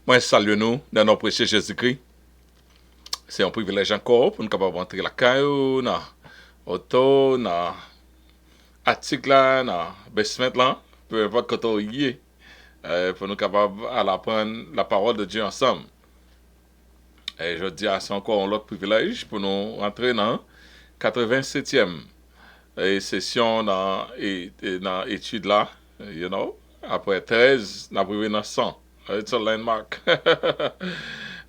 Moi, salue nous dans notre précieux Jésus-Christ. C'est un privilège encore pour nous capables rentrer la caillou, dans auto, dans article là, dans basement là, peu importe quand on y est, pour nous capables à apprendre la parole de Dieu ensemble. Et je dis, c'est encore un autre privilège pour nous rentrer dans 87e session dans étude là, you know. Après 13, nous avons dans 100. It's a landmark.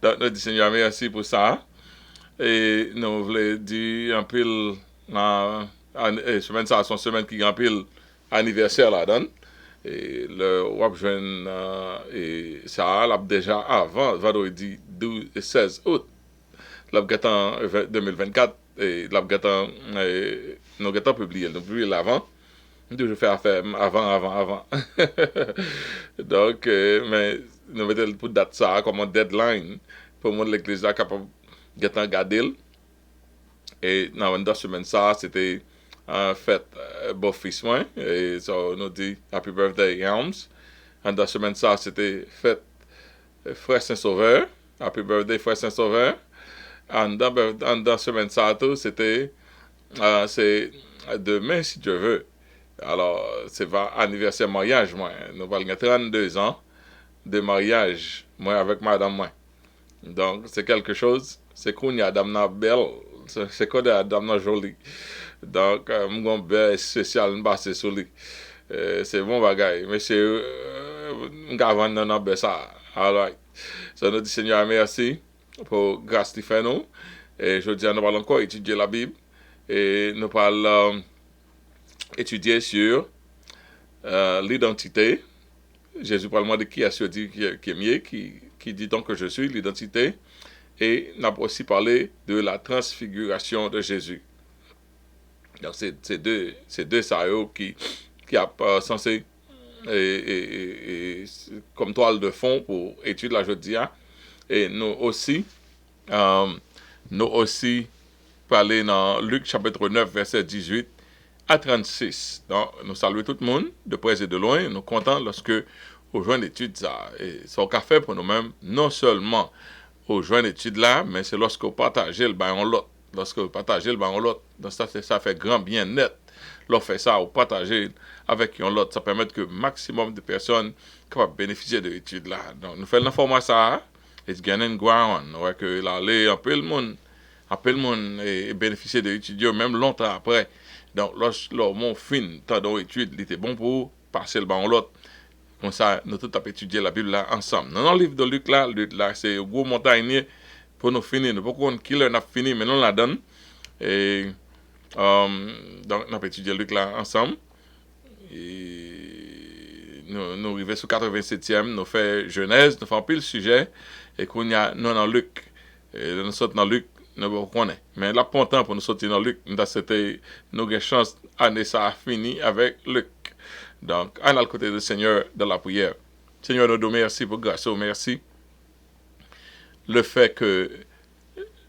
Donc, nous disons Seigneur, merci pour ça. Et nous voulons dire un peu, semaine ça, son semaine qui est un peu anniversaire là-dedans. Et le web jeune, et ça, là, déjà avant, vendredi 12 et 16 août, là, 2024, et là, nous avons publié, nous publié l'avant. Nous devons faire affaire avant. Donc, mais nous mettons pour date ça comme un deadline pour moi l'église là capable de garder. Et dans la semaine ça, c'était en fait beau fils moi. Et so, nous dit Happy Birthday Helms. En dans la semaine ça, c'était fête Frère Saint-Sauveur. Happy Birthday Frère Saint-Sauveur. En dans la semaine ça, tout, c'était c'est demain si Dieu veut. Alors, c'est anniversaire mariage, moi. Nous avons 32 ans de mariage, moi avec madame, moi. Donc, c'est quelque chose, c'est qu'on y a dame belle, c'est qu'on a dame jolie. Donc, mon bel spécial, c'est sur lui. C'est bon bagaille. Monsieur, m'gavane nan ben ça. All right. So, nous disons Seigneur, merci pour grâce qu'il fait nous. Et je dis, nous allons encore étudier la Bible. Et nous allons étudier sur l'identité. Jésus parle de qui a dit qui est mieux, qui dit donc que je suis, l'identité. Et nous avons aussi parlé de la transfiguration de Jésus. Donc, c'est deux saillots qui a censé comme toile de fond pour étudier la jodia. Et nous aussi parlé dans Luc chapitre 9, verset 18 à 36. Donc, nous saluons tout le monde, de près et de loin. Nous sommes contents lorsque nous jouons l'étude ça. Et c'est ce fait pour nous-mêmes, non seulement au jouer l'étude là, mais c'est lorsque vous partagez le bain l'autre. Lorsque vous partagez le bain l'autre. Donc, ça fait grand bien net. Lorsque vous faites ça, vous partagez avec l'autre. Ça permet que le maximum de personnes puissent bénéficier de l'étude là. Donc, nous faisons l'information ça. It's getting ground. Ouais, que là, un peu le monde et bénéficier de l'étude, même longtemps après. Donc, lorsque mon fin, tant d'études, il était bon pour passer le bain l'autre. Comme ça, nous tous avons étudié la Bible là ensemble. Dans le livre de Luc là, c'est un gros montagne pour nous finir. Nous ne pouvons pas qu'il a fini, mais nous la donne. Et donc, nous avons étudié Luc là ensemble. Et nous arrivons sur 87e, nous faisons Genèse, nous faisons pile sujet. Et qu'on y a, nous dans Luc. Et nous sommes dans Luc, nous connaissons. Mais là, pour temps pour nous sortir dans Luc, nous avons une chance, année ça a fini avec Luc. Donc, on a le côté du Seigneur dans la prière. Seigneur, nous te remercie pour grâce, merci. Le fait que,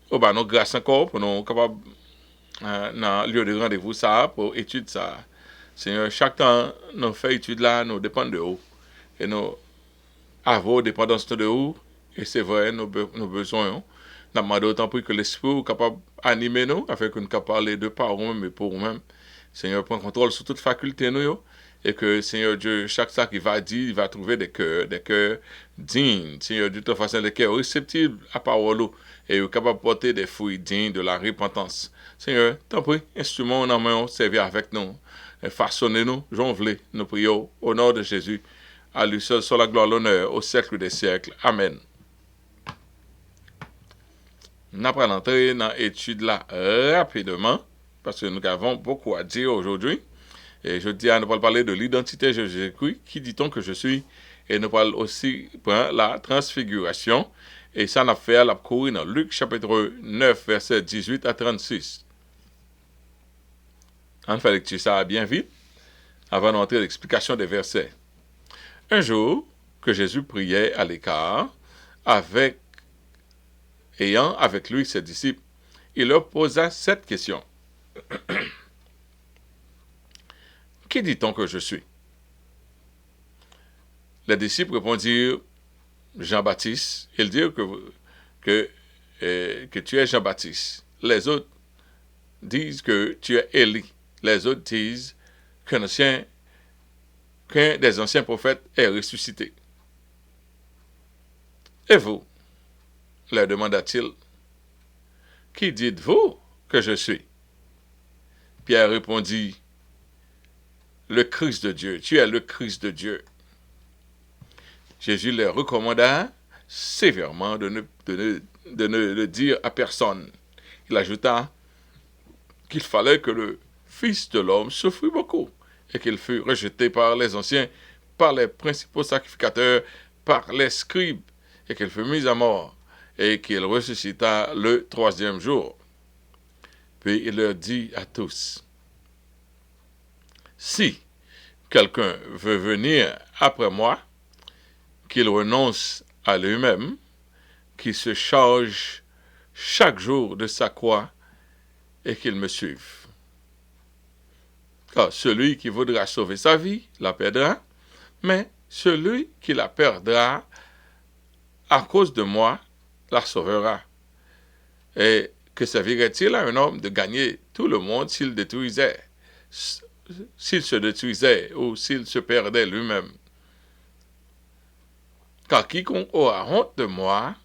nous grâce encore pour nous capables, dans le lieu de rendez-vous, ça, pour étude ça. Seigneur, chaque temps, nous faisons étude là, nous dépendons de vous. Et nous avons dépendance de vous. Et c'est vrai, nous besoin. Nous demandons autant pour que l'Esprit soit capable d'animer nous, afin que nous puissions parler de par nous-mêmes et pour nous-mêmes. Seigneur, prends contrôle sur toute faculté nous. Et que, Seigneur Dieu, chaque ça qu'il va dire, il va trouver des cœurs dignes. Seigneur Dieu, de façon des cœurs réceptifs à parole. Et capable de porter des fruits dignes de la repentance. Seigneur, t'en prie, instrument en main, servir avec nous. Façonnez-nous, j'en voulais, nous prions au nom de Jésus. À lui seul soit la gloire, l'honneur, au siècle des siècles. Amen. Nous allons entrer dans l'étude là rapidement, parce que nous avons beaucoup à dire aujourd'hui. Et je dis à nous parler de l'identité de Jésus-Christ, qui dit-on que je suis, et nous parlons aussi de la transfiguration. Et ça, nous fait la courir dans Luc chapitre 9, verset 18 à 36. On fait lecture ça bien vite, avant d'entrer dans l'explication des versets. Un jour, que Jésus priait à l'écart, ayant avec lui ses disciples, il leur posa cette question. Qui dit-on que je suis? Les disciples répondirent, Jean-Baptiste, ils disent que tu es Jean-Baptiste. Les autres disent que tu es Élie. Les autres disent qu'un des anciens prophètes est ressuscité. Et vous, leur demanda-t-il, qui dites-vous que je suis? Pierre répondit, le Christ de Dieu. Tu es le Christ de Dieu. Jésus leur recommanda sévèrement de ne le dire à personne. Il ajouta qu'il fallait que le Fils de l'homme souffrit beaucoup et qu'il fût rejeté par les anciens, par les principaux sacrificateurs, par les scribes, et qu'il fut mis à mort, et qu'il ressuscita le troisième jour. Puis il leur dit à tous, si quelqu'un veut venir après moi, qu'il renonce à lui-même, qu'il se charge chaque jour de sa croix et qu'il me suive. Car celui qui voudra sauver sa vie la perdra, mais celui qui la perdra à cause de moi la sauvera. Et que servirait-il à un homme de gagner tout le monde s'il se détruisait ou s'il se perdait lui-même? Car quiconque aura honte de moi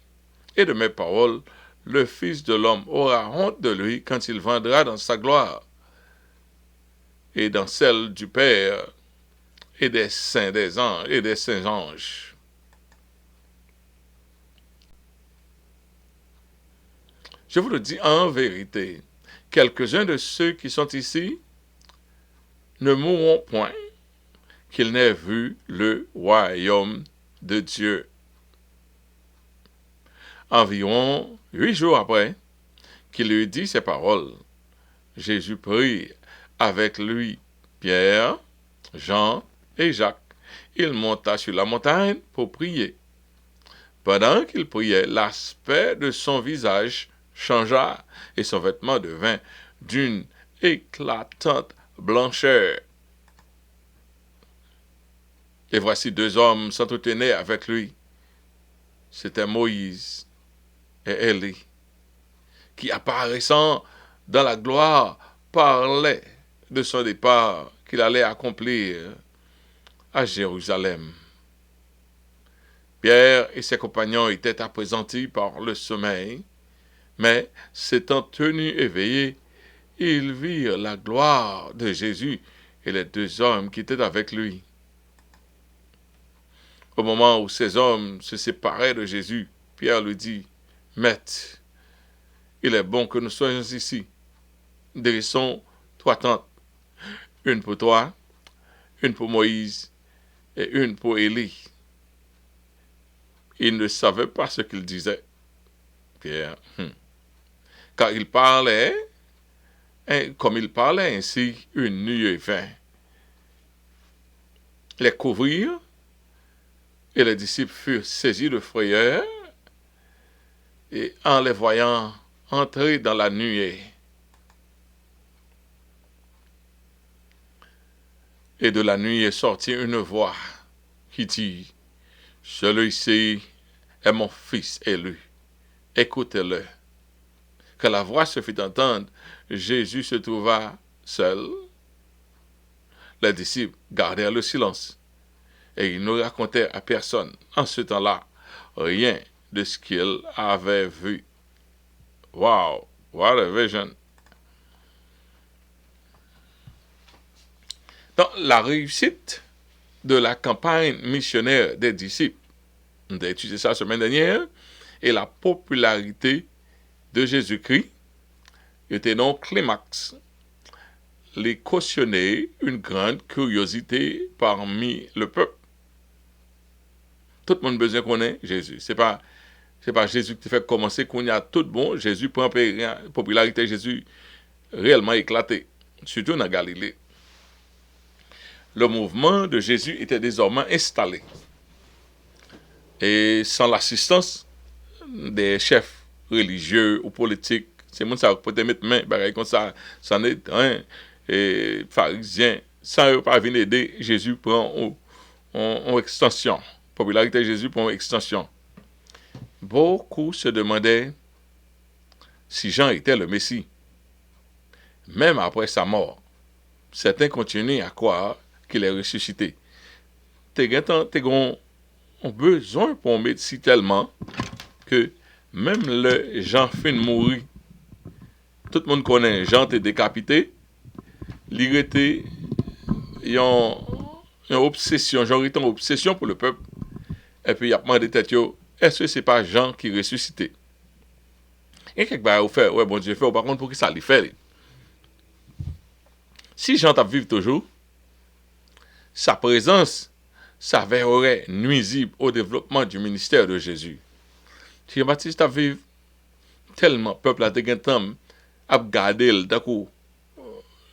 et de mes paroles, le Fils de l'homme aura honte de lui quand il viendra dans sa gloire et dans celle du Père et des saints des anges et des saints anges. Je vous le dis en vérité, quelques-uns de ceux qui sont ici ne mourront point qu'ils n'aient vu le royaume de Dieu. Environ 8 jours après qu'il eut dit ces paroles, Jésus prit avec lui Pierre, Jean et Jacques. Il monta sur la montagne pour prier. Pendant qu'il priait, l'aspect de son visage changea et son vêtement devint d'une éclatante blancheur. Et voici 2 hommes s'entretenaient avec lui. C'était Moïse et Élie, qui apparaissant dans la gloire parlaient de son départ qu'il allait accomplir à Jérusalem. Pierre et ses compagnons étaient appesantis par le sommeil, mais s'étant tenus éveillés, ils virent la gloire de Jésus et les 2 hommes qui étaient avec lui. Au moment où ces hommes se séparaient de Jésus, Pierre lui dit, « Maître, il est bon que nous soyons ici. Dressons 3 tentes, une pour toi, une pour Moïse et une pour Élie. » Il ne savait pas ce qu'il disait, Pierre, car il parlait, comme il parlait ainsi, une nuée vint les couvrir, et les disciples furent saisis de frayeur, et en les voyant entrer dans la nuée, et de la nuée est sortie une voix qui dit, « Celui-ci est mon fils élu, écoutez-le. » Quand la voix se fit entendre, Jésus se trouva seul. Les disciples gardèrent le silence, et ils ne racontèrent à personne en ce temps-là rien de ce qu'ils avaient vu. Wow, what a vision! Dans la réussite de la campagne missionnaire des disciples, on a étudié ça la semaine dernière, et la popularité de Jésus-Christ était donc climax. Les cautionner une grande curiosité parmi le peuple. Tout le monde besoin qu'on ait Jésus. C'est pas Jésus qui fait commencer qu'on y a tout bon. Jésus prend la popularité de Jésus réellement éclatée, surtout dans Galilée. Le mouvement de Jésus était désormais installé. Et sans l'assistance des chefs religieux ou politiques, c'est monde ça peut mettre main pareil comme ça est et pharisiens, sans eux pas venir aider, Jésus prend en extension. Popularité de Jésus prend en extension. beaucoup se demandaient si Jean était le Messie. Même après sa mort, certains continuaient à croire qu'il est ressuscité. T'es ont besoin pour un Messie tellement que même le Jean fin de mourir, tout le monde connaît Jean était décapité, il était une obsession, genre une obsession pour le peuple. Et puis il a demandé tête yo, est-ce que c'est pas Jean qui ressuscité? Et quelque part, fait, ouais, bon Dieu fait, par contre, pour qui ça lui fait? Si Jean t'a vivre toujours, sa présence s'avérerait nuisible au développement du ministère de Jésus. Si Jean-Baptiste a vivre, tellement peuple a de temps à regarder le d'accord.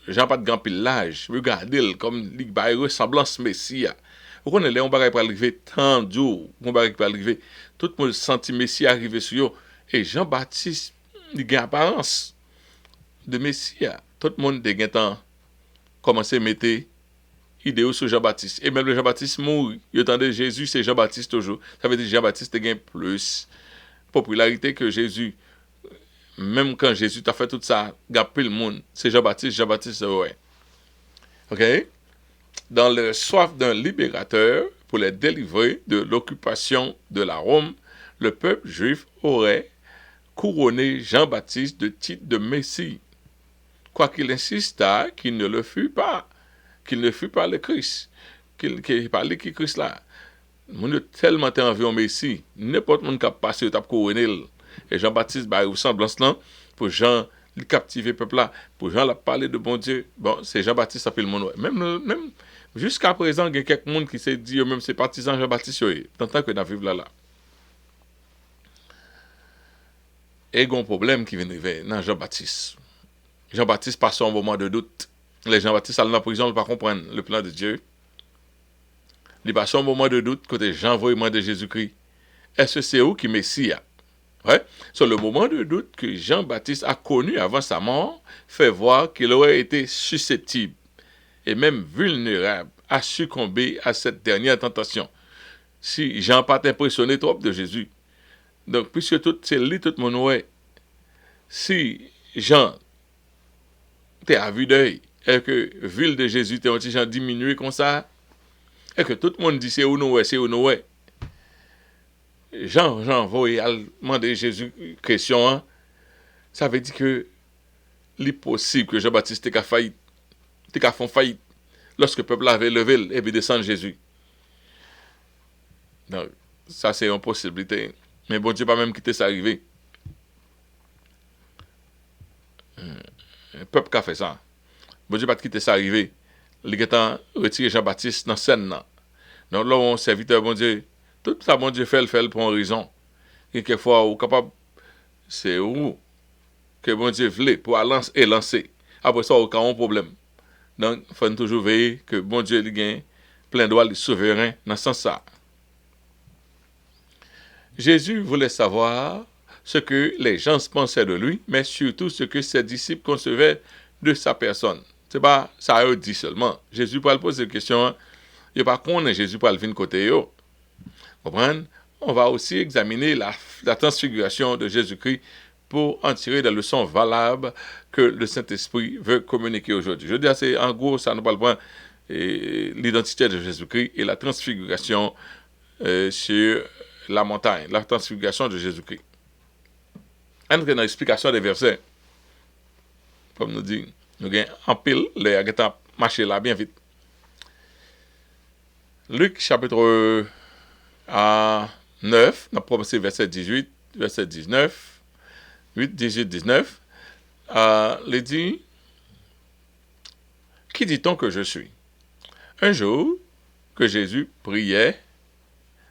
Jean pas de grand pile regarder comme il a ressemblance Messie. Vous connaissez, on va arriver tant de jours, on va arriver, tout le monde senti Messie arriver sur eux. Et Jean-Baptiste, il a apparence de Messie. Tout le monde a temps commencé à mettre idéaux sur Jean-Baptiste. Et même le Jean-Baptiste mourit. Il attendait Jésus, c'est Jean-Baptiste toujours. Ça veut dire que Jean-Baptiste a plus popularité que Jésus. Même quand Jésus t'a fait tout ça, gapé le monde, c'est Jean-Baptiste, ouais. Ok? Dans le soif d'un libérateur pour les délivrer de l'occupation de la Rome, le peuple juif aurait couronné Jean-Baptiste de titre de Messie, quoiqu'il insista qu'il ne le fut pas, qu'il ne fut pas le Christ, qu'il parlait qui Christ là. Mon a tellement envie au Messie, n'importe qui a passé au tap couronné. Et Jean-Baptiste bah ressemblance là pour Jean le captiver peuple là, pour Jean la parler de bon Dieu. Bon, c'est Jean-Baptiste appelle mon nom. Même jusqu'à présent, il y a quelques monde qui s'est dit même c'est partisans Jean-Baptiste tant que dans vivre là. Et il y a un problème qui vient de dans Jean-Baptiste. Jean-Baptiste passe un moment de doute. Les Jean-Baptiste allent en prison, ils ne pas comprendre le plan de Dieu. Il passe un moment de doute côté Jean vraiment de Jésus-Christ. Est-ce que c'est où qui Messie? Ouais. Sur le moment de doute que Jean-Baptiste a connu avant sa mort, fait voir qu'il aurait été susceptible et même vulnérable à succomber à cette dernière tentation. Si Jean pas impressionné trop de Jésus. Donc, puisque tout c'est lui tout mon ouais, si Jean t'es à vue d'œil et que ville de Jésus t'es un petit Jean diminué comme ça, et que tout le monde dit c'est où nous ouais, Jean voyait à demander Jésus question, hein, ça veut dire que l'impossible que Jean-Baptiste t'ait fait faillite, lorsque le peuple avait levé et puis descendre Jésus. Donc, ça c'est une possibilité. Mais bon Dieu pas même quitter ça arriver. Le peuple qui a fait ça. Bon Dieu pas quitter ça arriver. Il a retiré Jean-Baptiste dans la scène. Donc là, on serviteur bon Dieu, tout ça bon Dieu fait pour une raison. Et quelquefois, on est capable, c'est où que bon Dieu voulait pour lancer. Après ça, on a un problème. Donc, il faut toujours veiller que bon Dieu lui gagne plein droit, le souverain dans ce sens-là. Jésus voulait savoir ce que les gens pensaient de lui, mais surtout ce que ses disciples concevaient de sa personne. C'est pas ça eux dit seulement. Jésus pas poser des questions. Il pas connaît Jésus pas le venir côté yo. Comprenez? On va aussi examiner la transfiguration de Jésus-Christ pour en tirer des leçons valables que le Saint-Esprit veut communiquer aujourd'hui. Je veux dire, c'est en gros, ça nous parle pas l'identité de Jésus-Christ et la transfiguration sur la montagne, la transfiguration de Jésus-Christ. Entre dans l'explication des versets, comme nous dit, nous avons en pile, les gens marché là bien vite. Luc chapitre 9, on a commencé verset 18, verset 19, 8, 18, 19. Il dit, qui dit-on que je suis? Un jour, que Jésus priait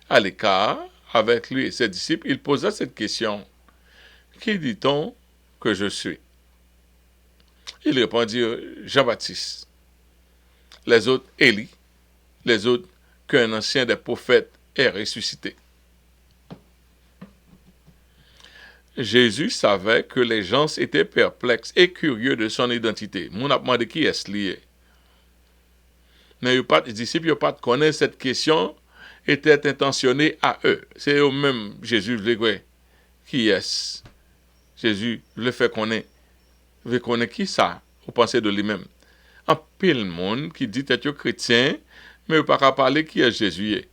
à l'écart avec lui et ses disciples, il posa cette question. Qui dit-on que je suis? Il répondit, Jean-Baptiste. Les autres, Élie. Les autres, qu'un ancien des prophètes est ressuscité. Jésus savait que les gens étaient perplexes et curieux de son identité. Mon a demandé qui est-ce lié. Mais les disciples n'ont pas connaître cette question était intentionnée à eux. C'est eux-mêmes, Jésus voulait. qui est Jésus le fait veut connaître qui ça, ou penser de lui-même. En pile monde qui dit être chrétien, mais il pas qu'à parler qui est Jésus.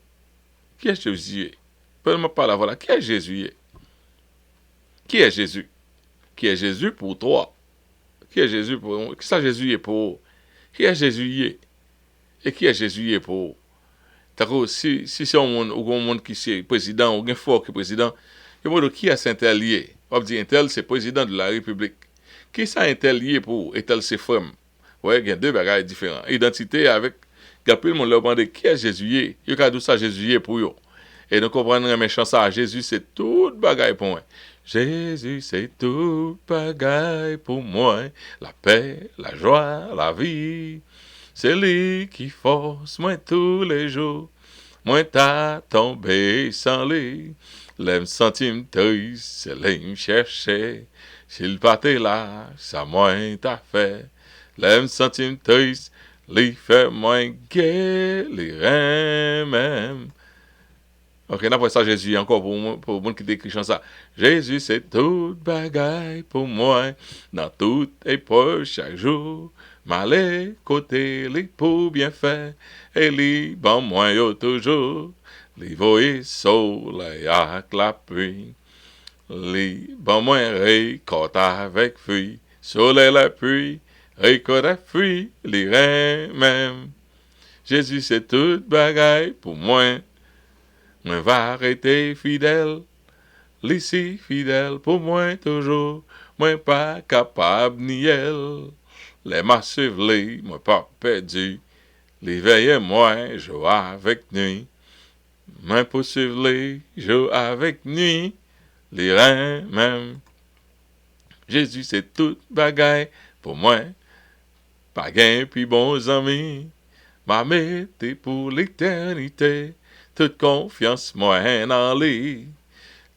Qui est Jésus? Peut-être pas la voilà. Qui est Jésus? Qui est Jésus? Qui est Jésus pour toi? Qui est Jésus pour qui ça Jésus est pour? Qui est Jésus? Et qui est Jésus pour? D'accord, si c'est un monde qui c'est président, ou un fort qui est président, qui est Saint-Tel lié? On dit Intel, c'est président de la République. Qui ça Intel lié pour? Intel, c'est frère. Ouais, il y a deux bagages différents. Identité avec, le monde leur demande qui est Jésus? Il y a d'où ça Jésus pour eux. Et nous comprenons mes chansons. Jésus, c'est tout bagaille pour moi. Jésus, c'est tout bagaille pour moi. La paix, la joie, la vie. C'est lui qui force moi tous les jours. Moi t'as tombé sans lui. L'aime centime triste, c'est l'aime chercher. S'il partait là, ça moins t'a fait. L'aime centime triste, lui fait moins gai, les reins même. Ok, après ça, Jésus, encore pour le monde qui décrit ça. Jésus, c'est toute bagaille pour moi, dans toute épreuve, chaque jour. M'aller côté, les pour bien faire, et les bon moi yo toujours. Les voyer soleil avec la pluie. Les bon moi récolte avec fruit. Soleil la pluie, récolte avec fruit, les reins même. Jésus, c'est toute bagaille pour moi. Moi va arrêter fidèle, l'ici fidèle pour moi toujours, moi pas capable ni elle. Les massifs les, moi pas perdu, les veillez moi, joue avec nuit. Moi pour suivre les, joue avec nuit, les reins même. Jésus c'est toute bagaille pour moi, pas gain puis bons amis, m'a mettez pour l'éternité. Toute confiance, moi, en lui.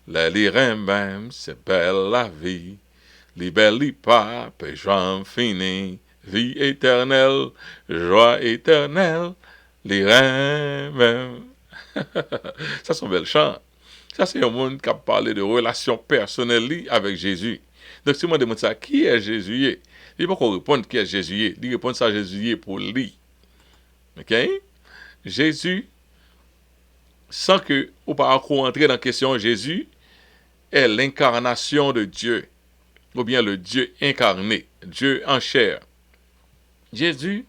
Les reins même, c'est belle la vie. Les belles pas, péchant fini. Vie éternelle, joie éternelle. Les reins même. Ça, c'est un bel chant. Ça, c'est un monde qui a parlé de relation personnelle avec Jésus. Donc, si moi demande ça, qui est Jésus? Il ne peut pas répondre qui est Jésus. Il répond ça à Jésus pour lui. OK? Jésus, sans que vous pas entrer dans la question, Jésus est l'incarnation de Dieu, ou bien le Dieu incarné, Dieu en chair. Jésus,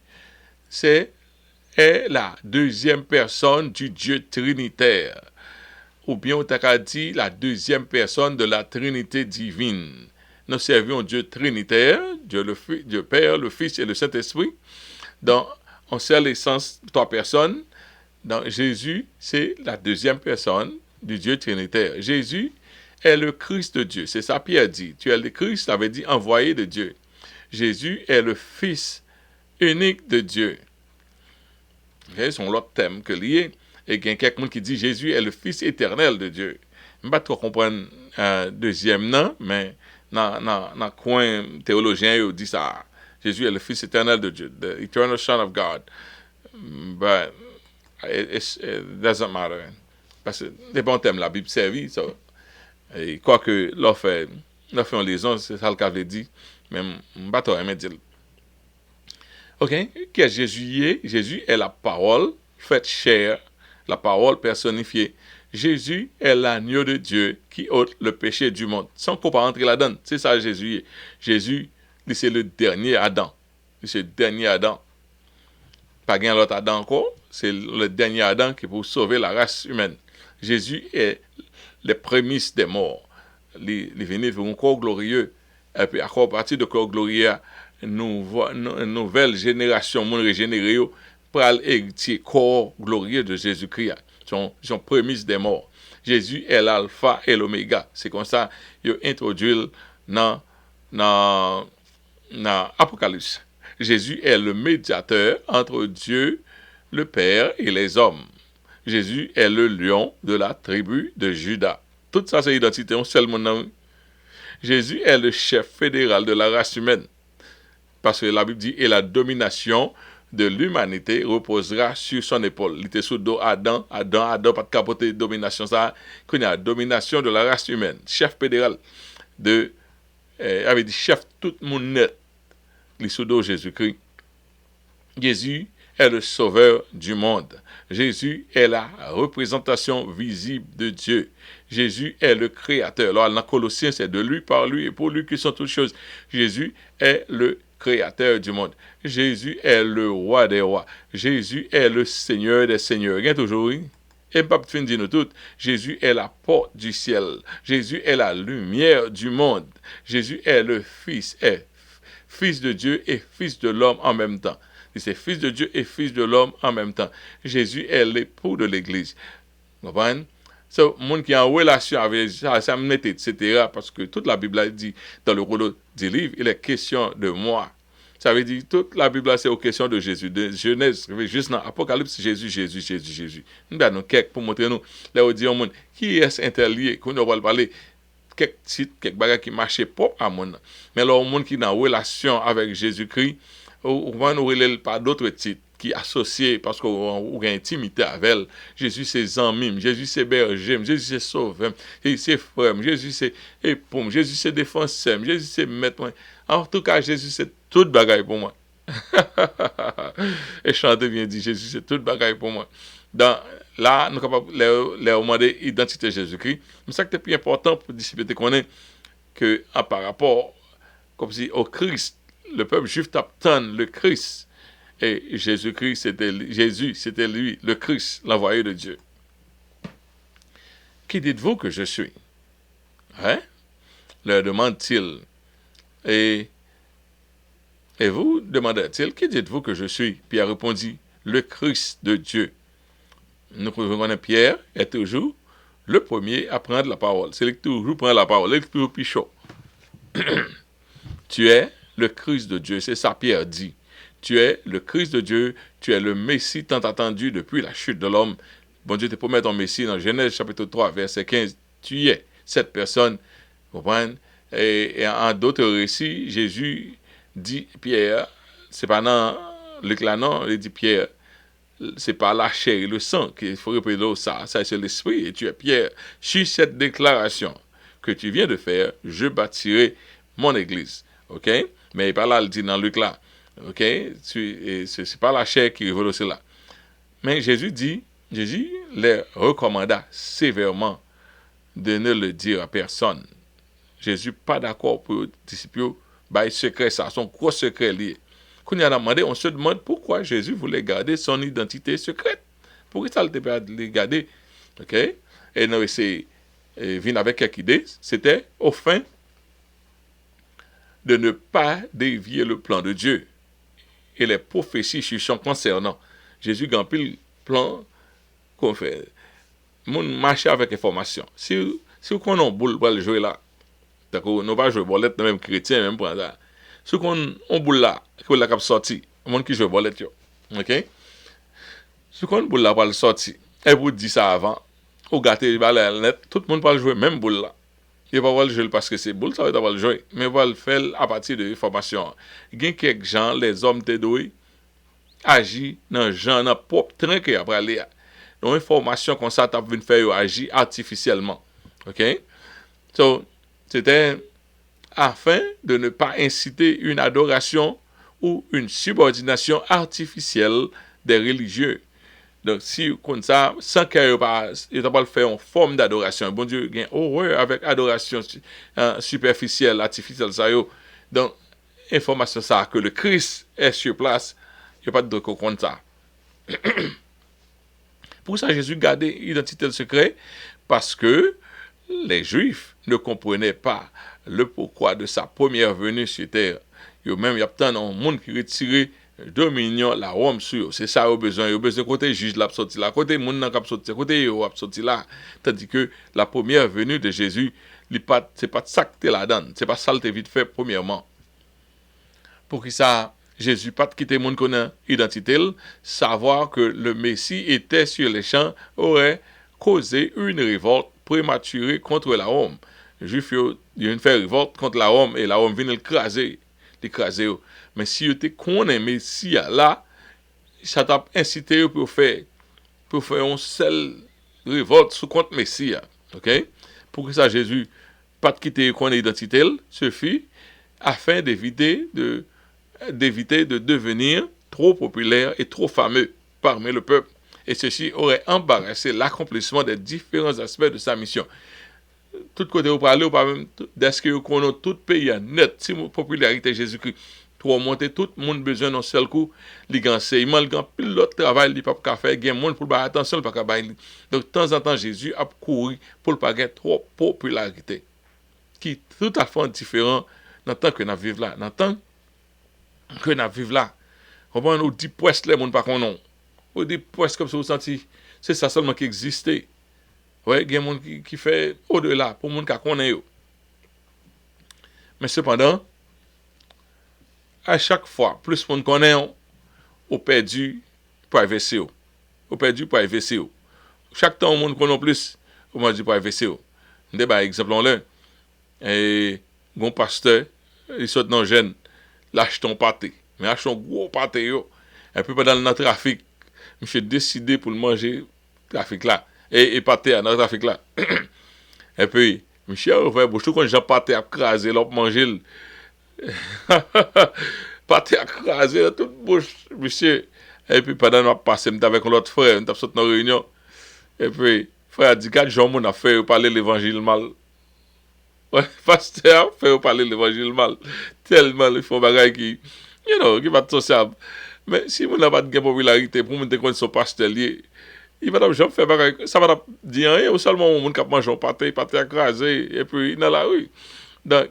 est la deuxième personne du Dieu trinitaire, ou bien on t'a dit la deuxième personne de la Trinité divine. Nous servons Dieu trinitaire, Dieu Père, le Fils et le Saint-Esprit, dans en seule essence trois personnes. Donc, Jésus, c'est la deuxième personne du Dieu trinitaire. Jésus est le Christ de Dieu. C'est ça Pierre dit. Tu es le Christ, ça veut dire envoyé de Dieu. Jésus est le Fils unique de Dieu. Okay? C'est l'autre thème que lié. Et il y a quelqu'un qui dit Jésus est le Fils éternel de Dieu. Je ne sais pas trop comprendre deuxième nom, mais dans le coin théologien, il dit ça. Jésus est le Fils éternel de Dieu, the eternal Son of God. But it doesn't matter. Parce que c'est bon thème, la Bible servie. So, et quoique l'on fait une liaison, c'est ça le cas de dire, mais je ne vais pas dire. Ok, qui est Jésus? Jésus est la parole faite chair, la parole personnifiée. Jésus est l'agneau de Dieu qui ôte le péché du monde. Sans qu'on pas rentrer là-dedans, c'est ça Jésus. Jésus, c'est le dernier Adam. C'est le dernier Adam. Pas gain l'autre Adam encore, c'est le dernier Adam qui est pour sauver la race humaine. Jésus est les prémices des morts. Il est venu pour un corps glorieux. Et puis, à partir de corps glorieux, une nouvelle génération, monde régénéré, pour hériter corps glorieux de Jésus-Christ. Sont prémices des morts. Jésus est l'alpha et l'oméga. C'est comme ça qu'il introduit dans Apocalypse. Jésus est le médiateur entre Dieu, le Père et les hommes. Jésus est le lion de la tribu de Juda. Tout ça, c'est l'identité, on seul nom. Jésus est le chef fédéral de la race humaine. Parce que la Bible dit, et la domination de l'humanité reposera sur son épaule. Il était sous dos Adam, pas de capoter domination ça, qu'il y a domination de la race humaine, chef fédéral avait dit chef tout le monde net, il sous dos Jésus-Christ. Jésus est le sauveur du monde. Jésus est la représentation visible de Dieu. Jésus est le créateur. Alors, dans Colossiens, c'est de lui, par lui et pour lui que sont toutes choses. Jésus est le créateur du monde. Jésus est le roi des rois. Jésus est le Seigneur des seigneurs. Rien toujours, oui? Et pas fin dire nous toutes. Jésus est la porte du ciel. Jésus est la lumière du monde. Jésus est le Fils de Dieu et Fils de l'homme en même temps. C'est Fils de Dieu et Fils de l'homme en même temps. Jésus est l'époux de l'Église. Vous comprenez? So, monde qui est en relation avec ça me net, etc. Parce que toute la Bible dit, dans le rôle du livre, il est question de moi. Ça veut dire toute la Bible, c'est aux questions de Jésus. De Genèse, juste dans Apocalypse, Jésus. Nous avons quelques pour montrer nous, là où dit au monde, qui est interlié, qu'on va parler, quelques titres, quelques bagages qui marchaient pas à monde. Mais là, au monde qui est en relation avec Jésus-Christ, on va nous relayer par d'autres titres qui associés parce qu'on a une intimité avec elle. Jésus c'est amis, Jésus c'est berger, Jésus c'est sauveur, Jésus c'est frère, Jésus c'est époux, Jésus c'est défenseur, Jésus c'est maître. En tout cas, Jésus c'est toute bagaille pour moi. Et chanter bien dit, Jésus c'est toute bagaille pour moi. Là, nous sommes capables de demander l'identité de Jésus-Christ. Mais ça qui est plus important pour discipliner qu'on est que par rapport comme si au Christ, le peuple juif attend le Christ. Et Jésus-Christ, c'était lui, le Christ, l'envoyé de Dieu. Qui dites-vous que je suis? Hein? Leur demande-t-il. Et vous, demanda-t-il, qui dites-vous que je suis? Pierre répondit, le Christ de Dieu. Nous connaissons Pierre est toujours le premier à prendre la parole. C'est lui qui toujours prend la parole, c'est lui qui toujours plus chaud. Tu es le Christ de Dieu, c'est ça Pierre dit. Tu es le Christ de Dieu, tu es le Messie tant attendu depuis la chute de l'homme. Bon Dieu te promet ton Messie dans Genèse chapitre 3, verset 15. Tu es cette personne, vous comprenez? Et en d'autres récits, Jésus dit Pierre, c'est pas dans Luc là non, il dit Pierre, c'est pas la chair et le sang qu'il faut répéter ça c'est l'esprit et tu es Pierre. Sur cette déclaration que tu viens de faire, je bâtirai mon église. OK? Mais pas là, il dit dans Luc là. OK? C'est pas la chair qui révèle cela. Mais Jésus les recommanda sévèrement de ne le dire à personne. Jésus pas d'accord pour les disciples, secret ça, son gros secret lié. Quand on a demandé, on se demande pourquoi Jésus voulait garder son identité secrète. Pourquoi ça ne l'était pas garder? OK? Et nous essayons de venir avec quelques idées. C'était au fin de ne pas dévier le plan de Dieu et les prophéties sur son concernant. Jésus a un plan qu'on fait. Mon marche avec information. Si on a un boule pour le jouer là, d'accord, nous pas jouer bolette même chrétien même pour ça. Si on boule là, que la cap sorti, monde qui joue bolette yo. OK? Si on boule là pour le sorti, et vous dit ça avant, ou gâter balle net, tout le monde peut jouer même boule là. Il va pas le jouer parce que c'est boule, ça va pas le jouer, mais va le faire à partir de information. Il y a quelques gens, les hommes te doués, agir dans gens dans propre train que après aller. Donc information comme ça t'a venu faire agir artificiellement. OK? So, c'était afin de ne pas inciter une adoration ou une subordination artificielle des religieux. Donc, si comme ça, sans qu'il n'y ait pas faire une forme d'adoration, bon Dieu, il y a horreur avec adoration superficielle, artificielle, ça y est. Donc, information ça, que le Christ est sur place, il n'y a pas de compte ça. Pour ça, Jésus gardait l'identité secret, parce que les Juifs ne comprenaient pas le pourquoi de sa première venue sur terre. Il y a tant de monde qui retirait dominion la Rome sur. C'est ça au besoin. Il y a besoin côté juge l'a sorti là, côté monde n'a pas sorti, côté yo a sorti là. Tandis que la première venue de Jésus, c'est pas ça que t'es là-dedans. C'est pas ça que t'es vite fait premièrement. Pour que ça, Jésus pas quitter monde connaît identité, savoir que le Messie était sur les champs aurait causé une révolte prématurée contre la Rome. Les Juifs ils ont fait révolte contre la Rome et la Rome vient l'écraser. Mais si vous connaissez Messie là, ça t'a incité pour faire une seule révolte sous contre Messie. OK? Pour que ça, Jésus, pas de quitter qu'on identité, suffit afin d'éviter de devenir trop populaire et trop fameux parmi le peuple. Et ceci aurait embarrassé l'accomplissement des différents aspects de sa mission. Tout côté vous parlez, ou pas même, dès que vous connaissez tout pays net, si la popularité de Jésus-Christ, pour monter, tout le monde besoin d'un seul coup, il y a enseignement, il y a pile d'autres travail, il n'y a pas faire, il y a monde pour faire attention, il n'y a pas faire. Donc, de temps en temps, Jésus a couru pour ne pas avoir trop de popularité, qui est tout à fait différent dans le temps que nous vivons là. Dans le temps que nous vivons là, on dit presque les gens pas qu'on a. On dit presque comme ça, vous sentez, c'est ça seulement qui existait. Ouais, il y a des gens qui fait au-delà pour les gens qui connaissent. Mais cependant, à chaque fois, plus de gens connaissent, on perdu privacy. On perdu privacy. Chaque temps, on connaît plus, on m'a dit privacy. On dit, par exemple, et un pasteur, il saute dans jeune, lâche ton pâté. Mais lâche ton gros pâté. Et puis pendant le trafic, je décidé pour le manger, trafic là. Et pâté dans le trafic là. Et puis, monsieur, on fait beaucoup quand j'ai pâté à craser, là, pour manger. Pâté à craser, là, toute bouche, monsieur. Et puis pendant qu'on passé, avec l'autre frère, on a sauté dans la réunion. Et puis, frère a dit, 4 jours, on a fait parler l'évangile mal. Ouais, pasteur, fait parler l'évangile mal. Tellement, il faut bagaille qui va être sociable. Mais si on n'a pas de popularité pour monter contre son pasteur, il va jamais faire bagaille. Ça va dire rien, ou seulement on qui mange un pâté écrasé, et puis dans la rue. Donc,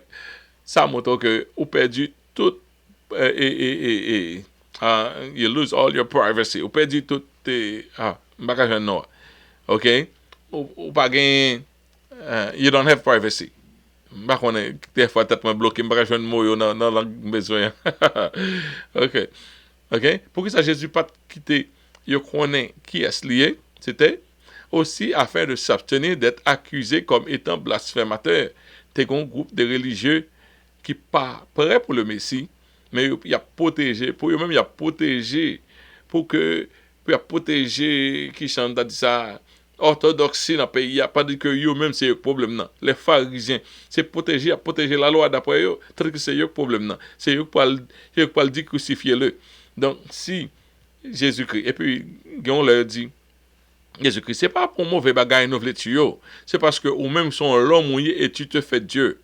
ça montre que vous perdu tout, you lose all your privacy. Vous perdu tout, bagage non. OK? Ou pas gagner, you don't have privacy. Bah on est des fois tête moi bloqué me joindre mot dans la besoin. OK pour que ça Jésus pas quitter yo connaît qui est lié c'était aussi afin de s'abstenir d'être accusé comme étant blasphémateur t'es un groupe de religieux qui pas prêt pour le Messie mais il a protégé pour eux même il a protégé pour protéger qui chante dit ça orthodoxie dans le pays, il n'y a pas dit que eux-mêmes c'est le problème. Non. Les pharisiens, c'est protéger la loi d'après eux, tandis que c'est le problème. Non. C'est eux qui parlent dire crucifier-le. Donc, si Jésus-Christ, et puis, on leur dit, Jésus-Christ, ce n'est pas pour mauvais bagaille nous voulons tuer, c'est parce que ou-même sont l'homme mouillé et tu te fais Dieu.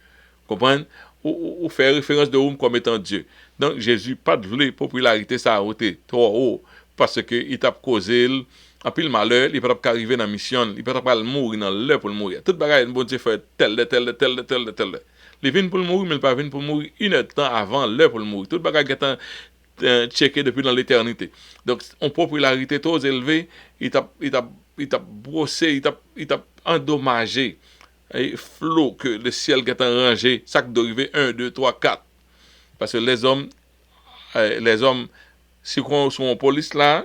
Comprenez? Ou faire référence de l'homme comme étant Dieu. Donc, Jésus, pas de voler popularité, ça a été trop haut, parce qu'il t'a causé. En pile malheur, il ne peut pas arriver dans la mission, il ne peut pas mourir dans l'heure pour mourir. Tout bagaille, bon Dieu fait tel. Il vient pour mourir, mais il ne pas venir pour mourir une heure de temps avant l'heure pour mourir. Tout bagaille est checké depuis dans l'éternité. Donc, en popularité trop élevée, il t'a brossé, il t'a endommagé. Et flot que le ciel est rangé, ça qui doit arriver 1, 2, 3, 4. Parce que les hommes, si on sont en police là,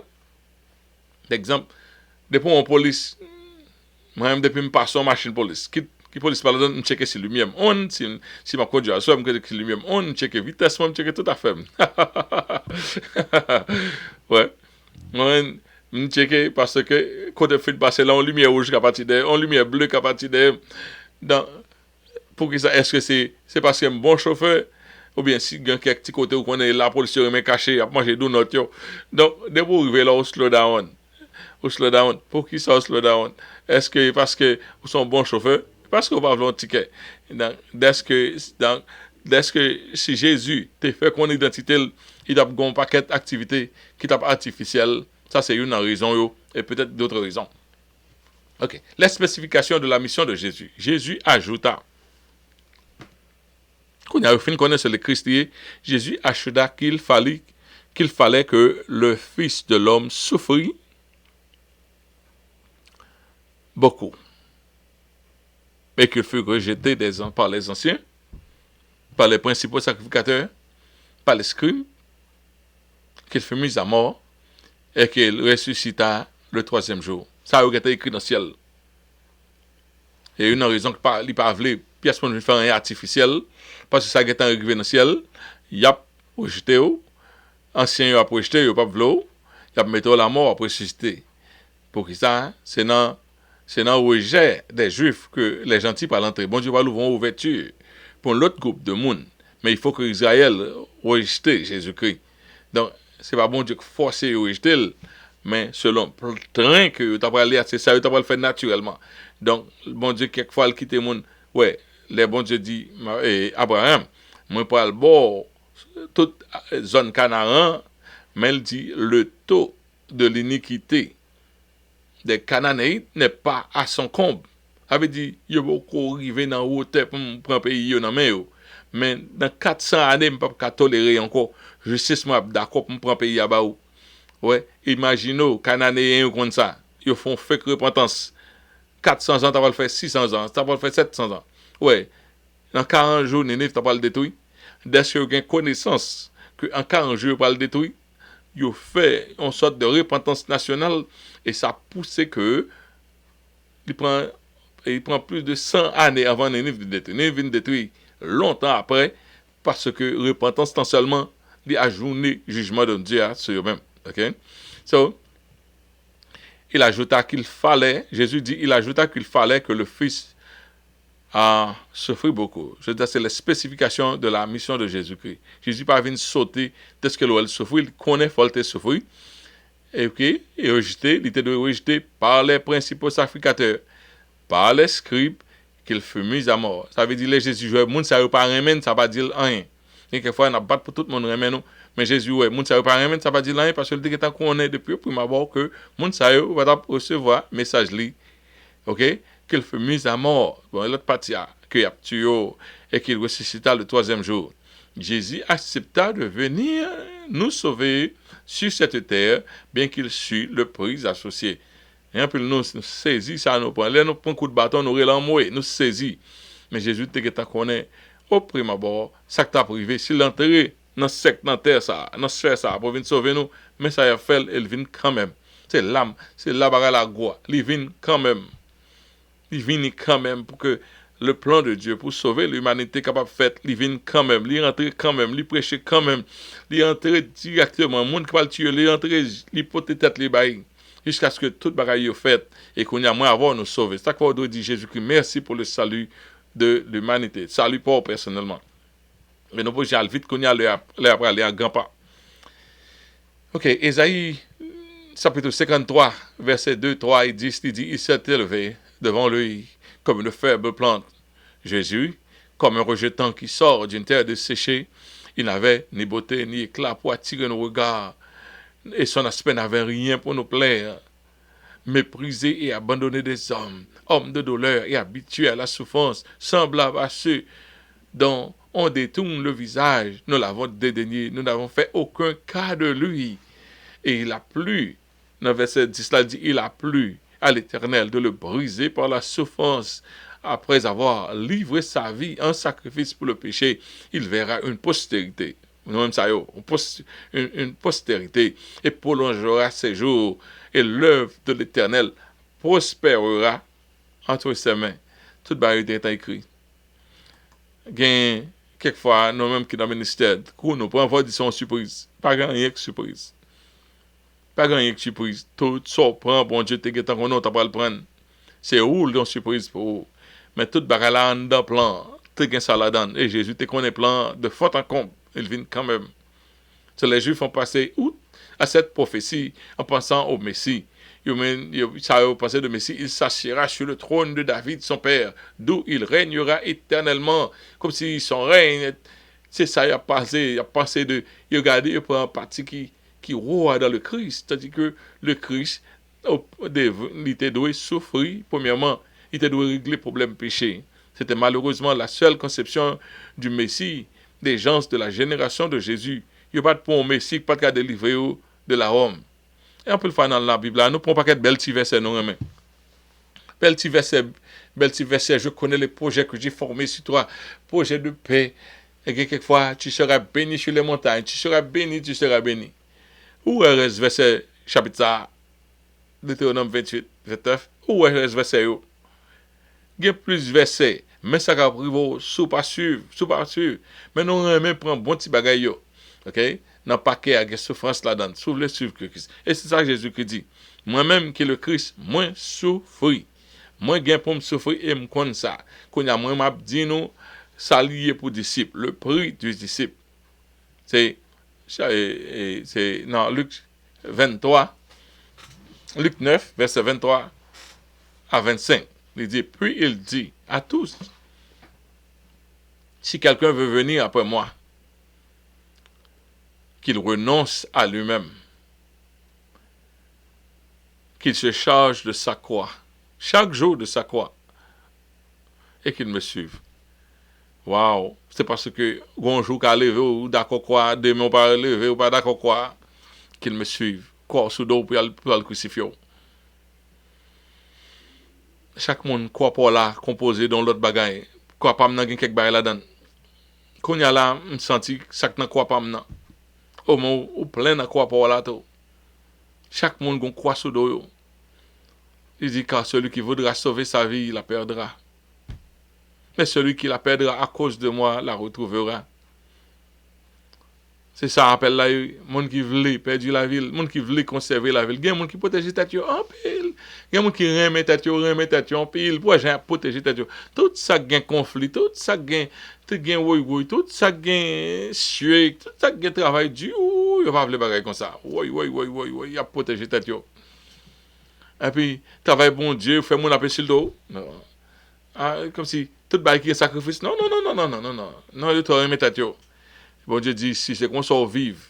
d'exemple, depuis mon police, moi-même depuis me passe en machine police, qui police par exemple, me checker si lumière on, si ma conduite à soi, me checker si lumière on, checker vitesse, me checker tout à fait. Ouais. Moi, me checker parce que quand je fais passer là, en lumière rouge qu'à partir de, en lumière bleue qu'à partir de, pour que ça, est-ce que c'est parce que un bon chauffeur, ou bien si il y a quelques petits côtés où on est la police est caché, à manger d'où notre. Donc, dès que vous arrivez là, on slow down. Pour qui ça slow down? Est-ce que parce que vous sont bons chauffeurs? Parce que vous avez un ticket. Est-ce que si Jésus t'a fait qu'on identité, il a un paquet d'activités qui est artificielles, ça c'est une raison et peut-être d'autres raisons. OK. Les spécifications de la mission de Jésus. Jésus ajouta. Quand on a fini de connaître le Christ, Jésus ajouta qu'il fallait que le Fils de l'homme souffrit beaucoup, mais qu'il fut rejeté par les anciens, par les principaux sacrificateurs, par les scribes, qu'il fut mis à mort et qu'il ressuscita le 3e jour. Ça a été écrit dans le ciel. Et une raison qu'il n'a pas voulu, pièce pour nous faire un artificiel, parce que ça a été arrivé dans le ciel, il a rejeté, ancien a rejeté, il n'a pas voulu, il a mis la mort pour ressusciter. Pour qui ça? C'est dans le rejet des Juifs que les gentils parlent entrer. Bon Dieu va l'ouvrir une ouverture pour l'autre groupe de monde. Mais il faut que Israël rejette Jésus-Christ. Donc, c'est pas bon Dieu qui force à rejeter, mais selon le train que tu as aller, c'est ça, tu as le faire naturellement. Donc, bon Dieu, quelquefois, il quitte le monde. Ouais, les bon Dieu dit, Abraham, moi, pour le bord, toute zone Canaan, mais il dit, le taux de l'iniquité des Cananéites n'est pas à son comble. Ça veut dire, il y a beaucoup arrivé dans le hauteur pour prendre un pays dans main. Mais dans 400 années, je ne peux pas tolérer encore. Je sais que je suis d'accord pour prendre un pays à bas. Ouais, imaginez, Cananéens comme ça. Ils font fake repentance. 400 ans, tu vas le faire 600 ans. Tu vas le faire 700 ans. Ouais, dans 40 jours, Néné, tu vas le détruire. Dès que tu as connaissance qu'en 40 jours, tu vas le détruire, ils fait une sorte de repentance nationale et ça pousse que il prend plus de 100 années avant Nénive de détruire. Nénive vient détruire longtemps après parce que repentance tant seulement il ajourné jugement de Dieu sur eux-mêmes. Okay? So, il ajouta qu'il fallait, Jésus dit, il ajouta qu'il fallait que le Fils a souffert beaucoup. Je veux dire, c'est la spécification de la mission de Jésus-Christ. Jésus pas venu sauter de ce que l'on souffre, il connaît faut le souffrir. Et puis, il rejeté, il était rejeté par les principaux sacrificateurs, par les scribes, qu'il fut mis à mort. Ça veut dire que Jésus jouait, moun ça pas remen, ça va dire rien. Et quelquefois, on a battu pour tout le monde remen nous, mais Jésus ouais, moun ça pas remen, ça va dire rien parce que le dit qu'on est depuis pour m'avoir que moun ça va recevoir message li. OK? Qu'il fut mis à mort. Bon, l'autre partie qu'il a tué et qu'il ressuscita le troisième jour. Jésus accepta de venir nous sauver sur cette terre, bien qu'il sût le prix associé. Et un peu nous saisit ça, nous prend. Là, nous prenons un coup de bâton, nous relâmons, nous saisit. Mais Jésus te connaît au prime abord, ça que t'as privé. S'il enterré dans secte, dans terre, ça, dans sphère, ça, pour venir sauver nous, mais ça y a fait, il vient quand même. C'est l'âme, c'est la bagarre la gloire. Il vient quand même. Il vient quand même pour que le plan de Dieu pour sauver l'humanité capable de faire, il vient quand même, il rentre quand même, il prêche quand même, il entre directement, le monde qui va le tuer, il entre, il porte tête les bails, jusqu'à ce que toute bagaille est faite et qu'on y a moins à voir nous sauver. C'est ça qu'on doit dire Jésus-Christ, merci pour le salut de l'humanité. Salut pas personnellement. Mais nous pouvons aller vite qu'on y a après aller à grand pas. Ok, Ésaïe, chapitre 53, verset 2, 3 et 10, il dit, il s'est élevé devant lui comme une faible plante. Jésus, comme un rejetant qui sort d'une terre desséchée, il n'avait ni beauté ni éclat pour attirer nos regards, et son aspect n'avait rien pour nous plaire. Méprisé et abandonné des hommes, homme de douleur et habitué à la souffrance, semblable à ceux dont on détourne le visage, nous l'avons dédaigné, nous n'avons fait aucun cas de lui. Et il a plu, dans verset 10, là dit, il a plu à l'Éternel de le briser par la souffrance. Après avoir livré sa vie en sacrifice pour le péché, il verra une postérité. Nous-mêmes, ça une postérité et prolongera ses jours. Et l'œuvre de l'Éternel prospérera entre ses mains. Toute barrière est écrit. Quelquefois, nous-mêmes qui dans le ministère, nous pouvons avoir des surprises. Pas rien que surprise. Pas rien que surprise. Tout ça prend, bon Dieu, t'es qu'on n'a pas le prendre. C'est où le surprise pour vous. Mais tout bagage là, dans plan, t'es qu'un saladan. Et Jésus, t'es qu'on est plan de faute en compte. Il vient quand même. So, les Juifs ont passé à cette prophétie en pensant au Messie. Ça a pensé de Messie, il s'assiera sur le trône de David, son père, d'où il régnera éternellement. Comme si son règne, c'est ça, il a pensé de, il a regardé, il prend un parti qui roi dans le Christ. C'est-à-dire que le Christ, il était doué souffrir, premièrement, il était doué régler le problème péché. C'était malheureusement la seule conception du Messie des gens de la génération de Jésus. Il n'y a pas de bon Messie, pas de délivrer de la Rome. Et on peut le faire dans la Bible. Nous ne prenons pas quelques belles petits versets, non, mais. Belles petits versets, je connais les projets que j'ai formés sur toi. Projets de paix. Et que quelquefois, tu seras béni sur les montagnes. Tu seras béni, tu seras béni. Où est ce verset, chapitre Deutéronome 28, 29? Où est ce verset? Il y a plus de versets. Mais ça va priver, sous pas suivre. Mais nous, même prendre bon petit bagaille. OK? dans le paquet à la souffrance là-dedans. Sous le suivre que Christ. Et c'est ça que Jésus-Christ dit. Moi-même qui est le Christ, moi souffrir. Moi gain pour me souffrir et me connaître ça. Quand y a moi m'a dit nous ça lié pour disciple, le prix du disciple. C'est dans Luc 23, Luc 9 verset 23 à 25. Il dit puis il dit à tous si quelqu'un veut venir après moi, qu'il renonce à lui-même, qu'il se charge de sa croix, chaque jour de sa croix, et qu'il me suive. Waouh! C'est parce que bonjour qu'à lever ou d'accord quoi, demain on pas lever ou pas d'accord quoi, qu'il me suive. Quoi sous dos pour le crucifier. Chaque monde croit pas là composé dans l'autre bagaille. Quoi pas m'nan gen quelque bagaille là-dedans. Quand y a là, me senti chaque nan croit pas m'nan. Au moins ou plein de croit pas là tout. Chaque monde gon croit sous dos. Il dit car celui qui voudra sauver sa vie, il la perdra. Mais celui qui la perdra à cause de moi la retrouvera. C'est ça appelle là, monde qui veut perdre la ville, monde qui veut conserver la ville. Il y a monde qui protège tête en pile. Il y a monde qui remet tête en pile. Pour j'ai protéger tête. Tout ça gain conflit, tout ça gain oui, tout ça gain sué, tout ça gain travail dur. Il va pas bagaille comme ça. Oui, il a protéger tête. Et puis travail bon Dieu, fait mon appel sur le dos. Non. Ah, comme si tout bail qui est sacrifice. Non, il te remet tête. Bon Dieu dit, si c'est qu'on sort vive,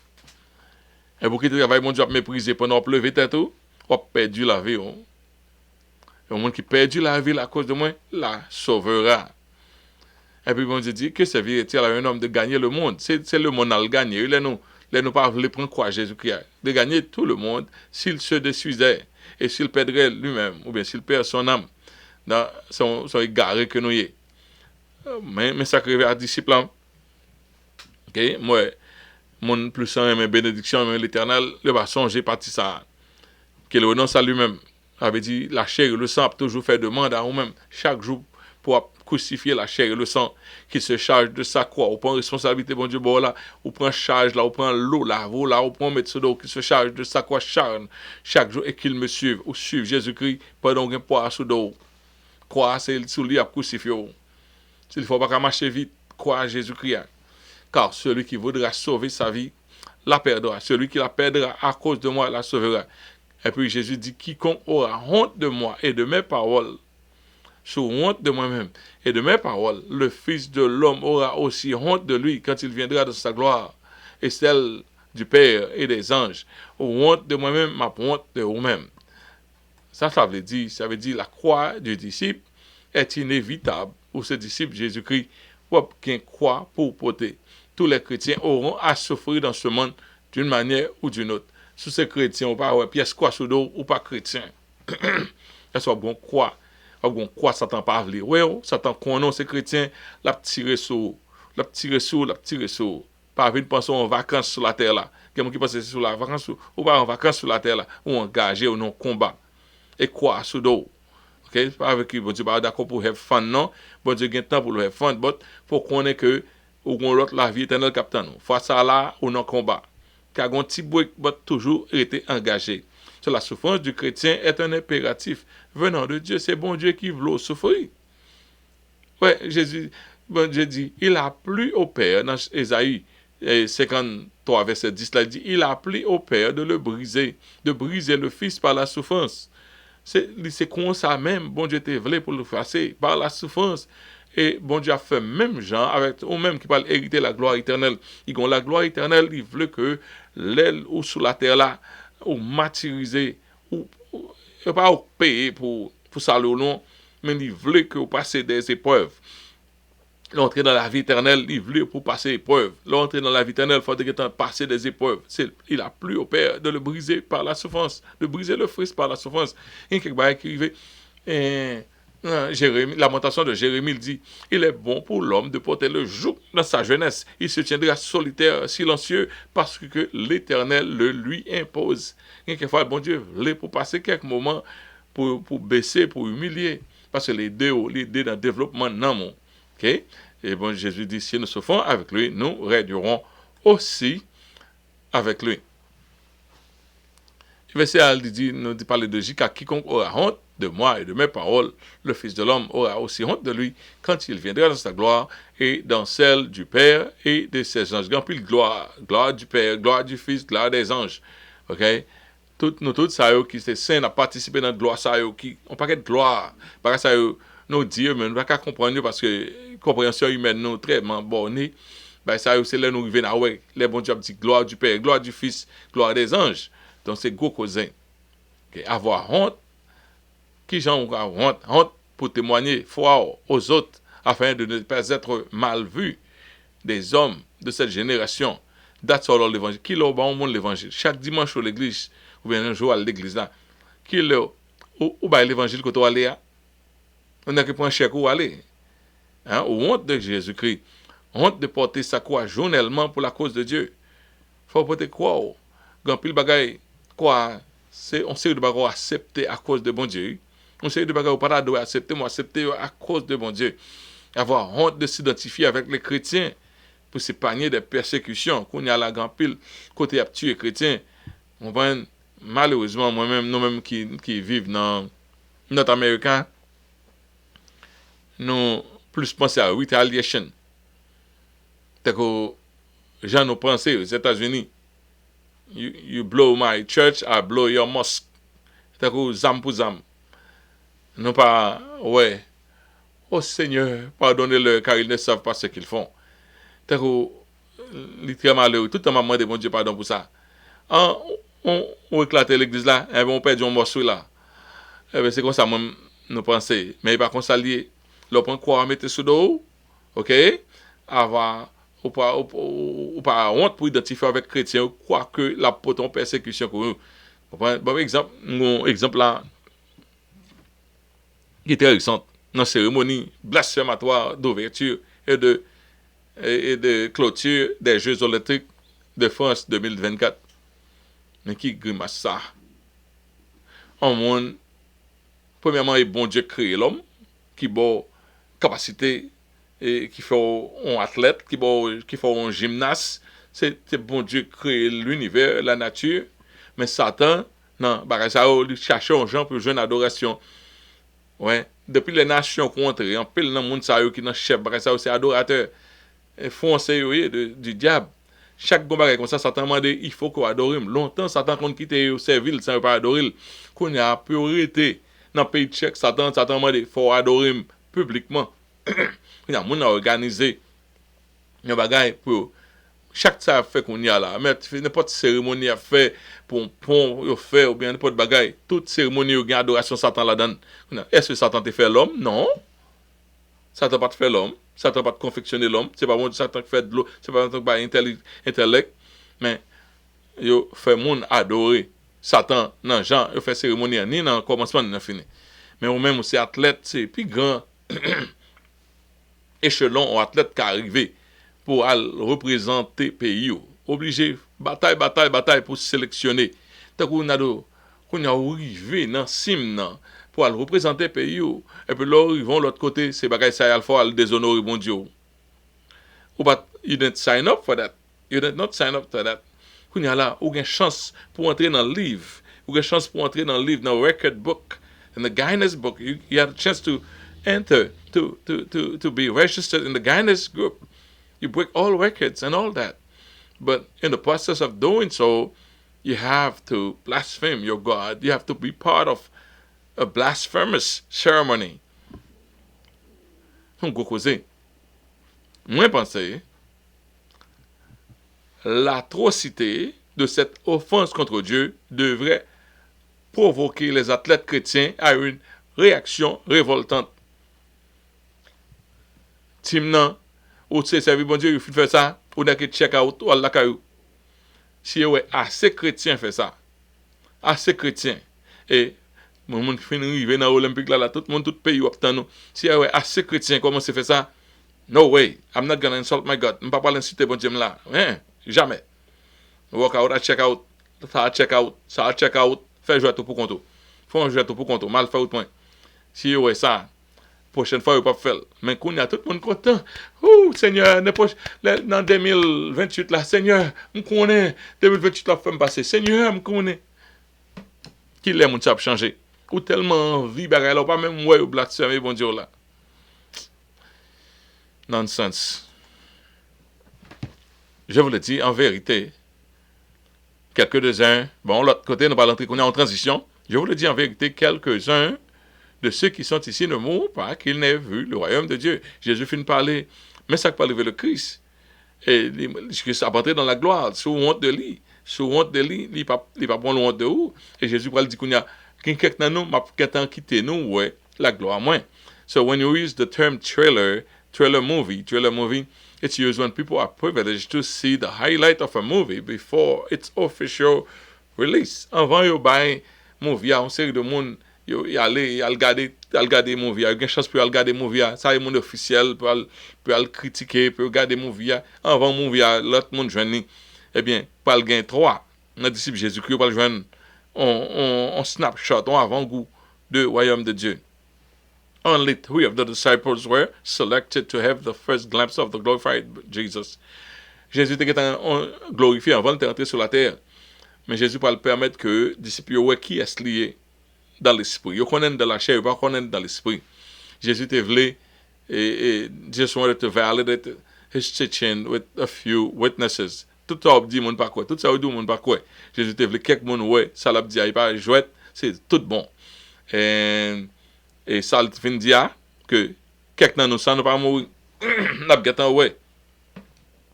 et pour qu'il travaille, mon Dieu a méprisé pendant pleuver tête, on a perdu la vie. Et au monde qui perdu la vie à cause de moi, la sauvera. Et puis bon Dieu dit, que servirait-il à un homme de gagner le monde? C'est le monde à le gagner. Nous pas voulu prendre quoi Jésus-Christ? De gagner tout le monde s'il se désuisait et s'il perdrait lui-même, ou bien s'il perd son âme dans son égaré que nous y est. Mais ça crève à disciple. Ok, moi, mon plus saint, mes bénédictions, mes l'éternel, le va songer partie ça. Qu'il renonce à lui-même. Ça veut dire, la chair et le sang toujours faire demande à nous-mêmes, chaque jour, pour crucifier la chair et le sang, qu'il se charge de sa croix. On prend responsabilité, bon Dieu, bon là, on prend charge là, on prend l'eau là, on prend mettre sur l'eau, qu'il se charge de sa croix chaque jour et qu'il me suive, ou suive Jésus-Christ, pendant un poids sous l'eau. Croix, c'est sous lui à crucifier. S'il ne faut pas marcher vite, croix Jésus-Christ. Car celui qui voudra sauver sa vie, la perdra. Celui qui la perdra à cause de moi, la sauvera. Et puis Jésus dit, quiconque aura honte de moi et de mes paroles, sous honte de moi-même et de mes paroles, le Fils de l'homme aura aussi honte de lui quand il viendra de sa gloire et celle du Père et des anges. Honte de moi-même, ma honte de vous-même. Ça veut dire la croix du disciple est inévitable pour ce disciple Jésus-Christ, ou qu'un croix pour porter. Tous les chrétiens auront à souffrir dans ce monde d'une manière ou d'une autre. Sous ces chrétiens, on va avoir pièce quoi sous dos ou pas chrétien. Est-ce qu'on croit? On croit Satan pas venir. Ouais, Satan connaît ces chrétiens, la tirer sur, Pas venir penser en vacances sur la terre là. Quelqu'un qui pense sur la vacances ou pas en vacances sur la terre là, ou engagé ou non combat. Et quoi sous dos. OK, pas avec qui bon Dieu pas d'accord pour have fun non. Bon Dieu gain temps pour le have fun, but faut connaître que ou gon l'autre la vie éternelle capitaine. Face à là ou non combat. Car un petit break but toujours été engagé. So, la souffrance du chrétien est un impératif venant de Dieu. C'est bon Dieu qui veut souffrir. Ouais, bon Dieu dit, il a plu au Père, dans Ésaïe 53, verset 10, là, il dit, il a plu au Père de le briser, de briser le Fils par la souffrance. C'est comme ça même, bon Dieu te voulu pour le faire, par la souffrance. Et bon Dieu a fait même gens avec eux même qui parlent hériter la gloire éternelle. Ils ont la gloire éternelle, ils veulent que l'aile ou sous la terre là, ou martyriser, ou pas payer pour ça le nom, mais ils veulent que vous passez des épreuves. L'entrée dans la vie éternelle, il veut pour passer épreuve. L'entrée dans la vie éternelle, il faut passer des épreuves. Il a plu au Père de le briser par la souffrance, de briser le Fils par la souffrance. Il y a quelque chose qui arrive. Jérémie, lamentation de Jérémie, il dit, il est bon pour l'homme de porter le joug dans sa jeunesse. Il se tiendra solitaire, silencieux, parce que l'Éternel le lui impose. Quelquefois, bon Dieu voulait pour passer quelques moments, pour baisser, pour humilier. Parce que l'idée dans le développement, non, ok? Et bon, Jésus dit, si nous souffrons avec lui, nous régnerons aussi avec lui. Le verset nous dit parler de J, car quiconque aura honte de moi et de mes paroles, le Fils de l'homme aura aussi honte de lui quand il viendra dans sa gloire et dans celle du Père et de ses anges. Grand pile gloire, gloire du Père, gloire du Fils, gloire des anges. OK? Nous ça qui c'est saint à participer dans la gloire ça qui on pas de gloire. Parce que ça nous dire mais nous pas comprendre parce que compréhension humaine nous très bornée. Ben ça c'est là nous arriver à ouais, les bons dieux dit gloire du Père, gloire du Fils, gloire des anges. Donc c'est gros cousin. Okay? Avoir honte, qui j'en ont honte pour témoigner foi aux autres afin de ne pas être mal vu des hommes de cette génération. That's all l'évangile. Qui leur bon monde l'évangile. Chaque dimanche à l'église, ou bien un jour à l'église là, qui leur ou bah l'évangile que tu aller à. On a que prendre chèque ou aller. Hein, honte de Jésus-Christ. Honte de porter sa croix journellement pour la cause de Dieu. Faut porter quoi? Grand pile bagaille quoi c'est on sait de bagaille accepter à cause de bon Dieu. On sait de bagaille pas doit accepter à cause de bon Dieu. Avoir honte de s'identifier avec les chrétiens pour s'épargner des persécutions qu'on y a la grand pile côté à tuer chrétiens. On va malheureusement moi-même nous-mêmes qui vivent dans notre américain nous plus penser à retaliation. T'as que gens nous penser aux États-Unis. You blow my church, I blow your mosque. T'as que zam pour zam. Non pas ouais. Oh Seigneur, pardonnez-leur car ils ne savent pas ce qu'ils font. T'as que littéralement tout le temps m'a demandé bon Dieu pardon pour ça. On éclate l'église là, et on perd un morceau là. C'est comme ça même nous penser, mais pas comme ça lié. Le point quoi mettre sous dos, OK? Avoir ou pas honte pour identifier avec chrétien quoi que la poton persécution que nous. Bon exemple là qui est très récente dans cérémonie blasphématoire d'ouverture et de clôture des Jeux olympiques de France 2024. Mais qui grimace ça? En monde, premièrement, il bon Dieu créé l'homme, qui a capacité, et qui fait un athlète, qui fait un gymnaste. C'est bon Dieu créé l'univers, la nature. Mais Satan, non, ça il cherche un gens pour jouer une adoration. Ouais. Depuis les nations contrées, en pile dans le monde qui est chef, ça c'est adorateur. Foncé du diable. Chaque combat comme ça, Satan m'a dit il faut qu'on adore. Longtemps, Satan qu'on quitte au servile sans pas adorer. Qu'on a priorité dans le pays de Tchèque, Satan m'a dit il faut adorer publiquement. Il y a monde à organiser un bagage pour chaque ça fait qu'on y a là. Mais n'importe cérémonie à faire pour pont faire ou bien n'importe bagage. Toute cérémonie ou adoration Satan là-dedans. Est-ce que Satan te fait l'homme? Non. Satan pas te fait l'homme. Satan pas te confectionner l'homme. C'est pas bon Satan qui fait de l'eau. C'est pas Satan qui intellect. Mais il fait monde adorer Satan dans Jean. Il fait cérémonie ni dans le commencement ni dans le fini. Mais ou même c'est athlète, c'est plus grand échelon ou athlète qui arrivé pour représenter pays. Obligé bataille pour sélectionner. Tant qu'on a arrivé dans sim pour aller représenter le pays. Et puis là, ils vont de l'autre côté, c'est bagaille ça, il faut aller déshonorer bon Dieu. But you didn't sign up for that. You did not sign up for that. Quand il y a là, ou une chance pour entrer dans le livre, ou une chance pour entrer dans le livre, dans le record book, in the Guinness book, you have a chance to enter, to be registered in the Guinness group. You break all records and all that. But in the process of doing so, you have to blaspheme your God. You have to be part of a blasphemous ceremony. On peut causer. Moi, penser, l'atrocité de cette offense contre Dieu devrait provoquer les athlètes chrétiens à une réaction révoltante. Timnan, ou tu sais, servi bon Dieu, il faut faire ça, ou n'a que check out, ou Allah kayou. Si ouais, assez chrétien fait ça, assez chrétien, et mon monde finit arriver dans l'Olympique là, tout le monde, tout pays, obtient nous. Si ouais, assez chrétien, comment c'est fait ça? No way, I'm not gonna insult my God. Je ne vais pas l'insulter bon Dieu là. Jamais. Walk out, check out, ça check out, fais jouer tout pour compte. Faut jouer tout pour compte, mal fait au point. Si ouais ça, prochaine fois, il pas faire. Mais qu'on y a tout le monde content. Oh, Seigneur, dans 2028 là, Seigneur, me connaît. 2028 là, fait me passer. Seigneur, me connaît. Qui l'aime, on s'est changé. Ou tellement vie, bagay là, pas même ouais, ou blasphémer, bon Dieu là. Nonsense. Je vous le dis, en vérité, quelques-uns, bon, l'autre côté, nous parlons qu'on est en transition. Je vous le dis en vérité, quelques-uns de ceux qui sont ici ne mourront pas qu'ils n'aient vu le royaume de Dieu. Jésus finit de parler, mais ça peut arriver le Christ. Et Christ a rentré dans la gloire, sous honte de lui. Sous honte de lui, il ne pas prendre honte de où. Et Jésus parle dit qu'on y a quelqu'un de nous, m'a quitté nous, ouais, la gloire moins. So when you use the term trailer movie, it's used when people are privileged to see the highlight of a movie before its official release. Avant yo bay movie, on série de monde yo y aller regarder movie, il y a chance pour regarder movie, ça est monde officiel pour critiquer, pour regarder movie. Avant movie, l'autre monde joindre. Eh bien, pas le gain 3. Notre disciple Jésus-Christ pas le joindre on snapshot, on avant-goût de royaume de Dieu. Only 3 of the disciples were selected to have the first glimpse of the glorified Jesus. Jésus était glorifié avant d'entrer sur la terre. Mais Jésus va le permettre que les disciples voient qui est lié dans l'esprit. Ils connaissent dans la chair, ils ne connaissent pas dans l'esprit. Jésus te voulait et just wanted to validate his teaching with a few witnesses. Tout ça dit mon pas quoi, tout ça dit mon pas quoi. Jésus te voulait quelques monde ouais, ça l'a dit il pas jouet, c'est tout bon. Et ça le fin dire que quelqu'un nous ça nous pas mourir. N'a pas ouais.